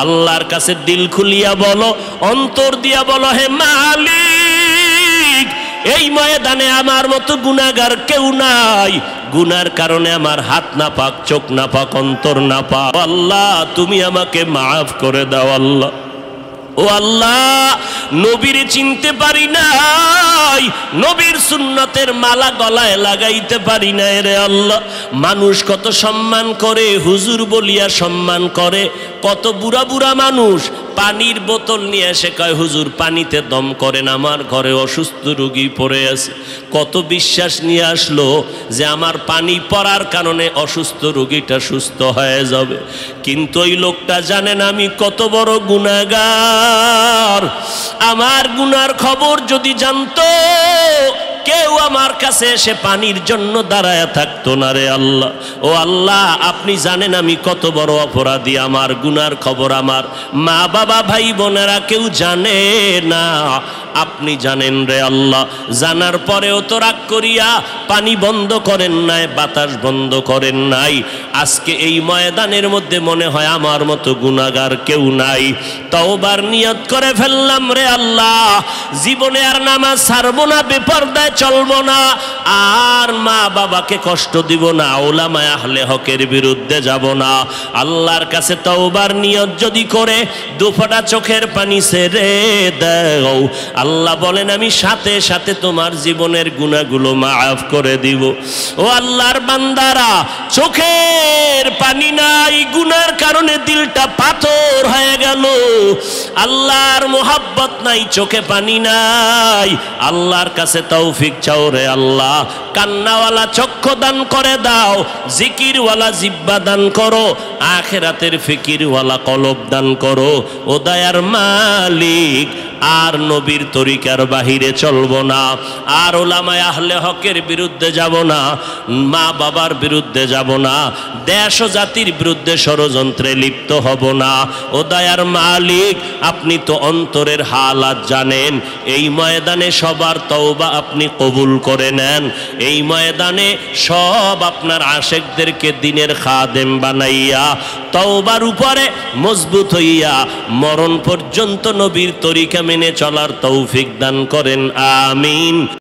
আল্লাহর কাছে দিল খুলিয়া বলো, অন্তর দিয়া বলো, হে মালিক, এই ময়দানে আমার মতো গুনাহগার কেউ নাই। গুনার কারণে আমার হাত না পাক, চোখ না পাক, অন্তর না পাক। আল্লাহ, তুমি আমাকে মাফ করে দাও আল্লাহ। ও আল্লাহ, নবীর চিনতে পারি নাই, নবীর সুন্নতের মালা গলায় লাগাইতে পারি নাই রে আল্লাহ। মানুষ কত সম্মান করে, হুজুর বলিয়া সম্মান করে। কত বুড়া বুড়া মানুষ পানির বোতল নিয়ে এসে কয়, হুজুর পানিতে দম করেন, আমার ঘরে অসুস্থ রোগী পড়ে আছে। কত বিশ্বাস নিয়ে আসলো যে আমার পানি পড়ার কারণে অসুস্থ রোগীটা সুস্থ হয়ে যাবে। কিন্তু ওই লোকটা জানেন আমি কত বড় গুনাহগার। আমার গুনার খবর যদি জানতো, কেউ আমার কাছে এসে পানির জন্য দাঁড়ায় থাকতো না রে আল্লাহ। ও আল্লাহ, আপনি জানেন আমি কত বড় অপরাধী। আমার গুনার খবর আমার মা বাবা ভাই বোনেরা কেউ জানে না। আপনি জানেন রে আল্লাহ। জানার পরেও তো রাগ করিয়া পানি বন্ধ করেন নাই, বাতাস বন্ধ করেন নাই। আজকে এই ময়দানের মধ্যে মনে হয় আমার মতো গুনাহগার কেউ নাই। তওবার নিয়ত করে ফেললাম রে আল্লাহ, জীবনে আর নামাজ ছাড়বো না, বেপরদায় চলবো না, আর মা বাবাকে কষ্ট দিব না, উলামায়ে আহলে হকের বিরুদ্ধে যাব না। আল্লাহর কাছে তওবার নিয়ত যদি করে দুফোঁটা চোখের পানি ছেড়ে দাও, আল্লাহ বলেন আমি সাথে সাথে তোমার জীবনের গুনাহগুলো মাফ করে দিব। ও আল্লাহর বান্দারা, চোখের পানি নাই, গুনার কারণে দিলটা পাথর হয়ে গেল। আল্লাহর মোহাব্বত নাই, চোখে পানি নাই। আল্লাহর কাছে তৌফিক চাও রে আল্লাহ। কান্নাওয়ালা চক্ষু দান করে দাও, জিকিরওয়ালা জিহ্বা দান করো, আখিরাতের ফিকিরওয়ালা কলব দান করো। ও দয়ার মালিক, আর নবীর তরিকার বাহিরে চলবো না, আর উলামায়ে আহলে হকের বিরুদ্ধে যাব না, মা বাবার বিরুদ্ধে যাব না, দেশ ও জাতির বিরুদ্ধে ষড়যন্ত্রে লিপ্ত হব না। ও দয়ার মালিক, আপনি তো অন্তরের হালাত জানেন। এই ময়দানে সবার তওবা আপনি কবুল করে নেন। এই ময়দানে সব আপনার আশেকদেরকে দিনের খাদেম বানাইয়া তওবার উপরে মজবুত হইয়া মরণ পর্যন্ত নবীর তরিকা মেনে চলার তৌফিক দান করেন। আমিন।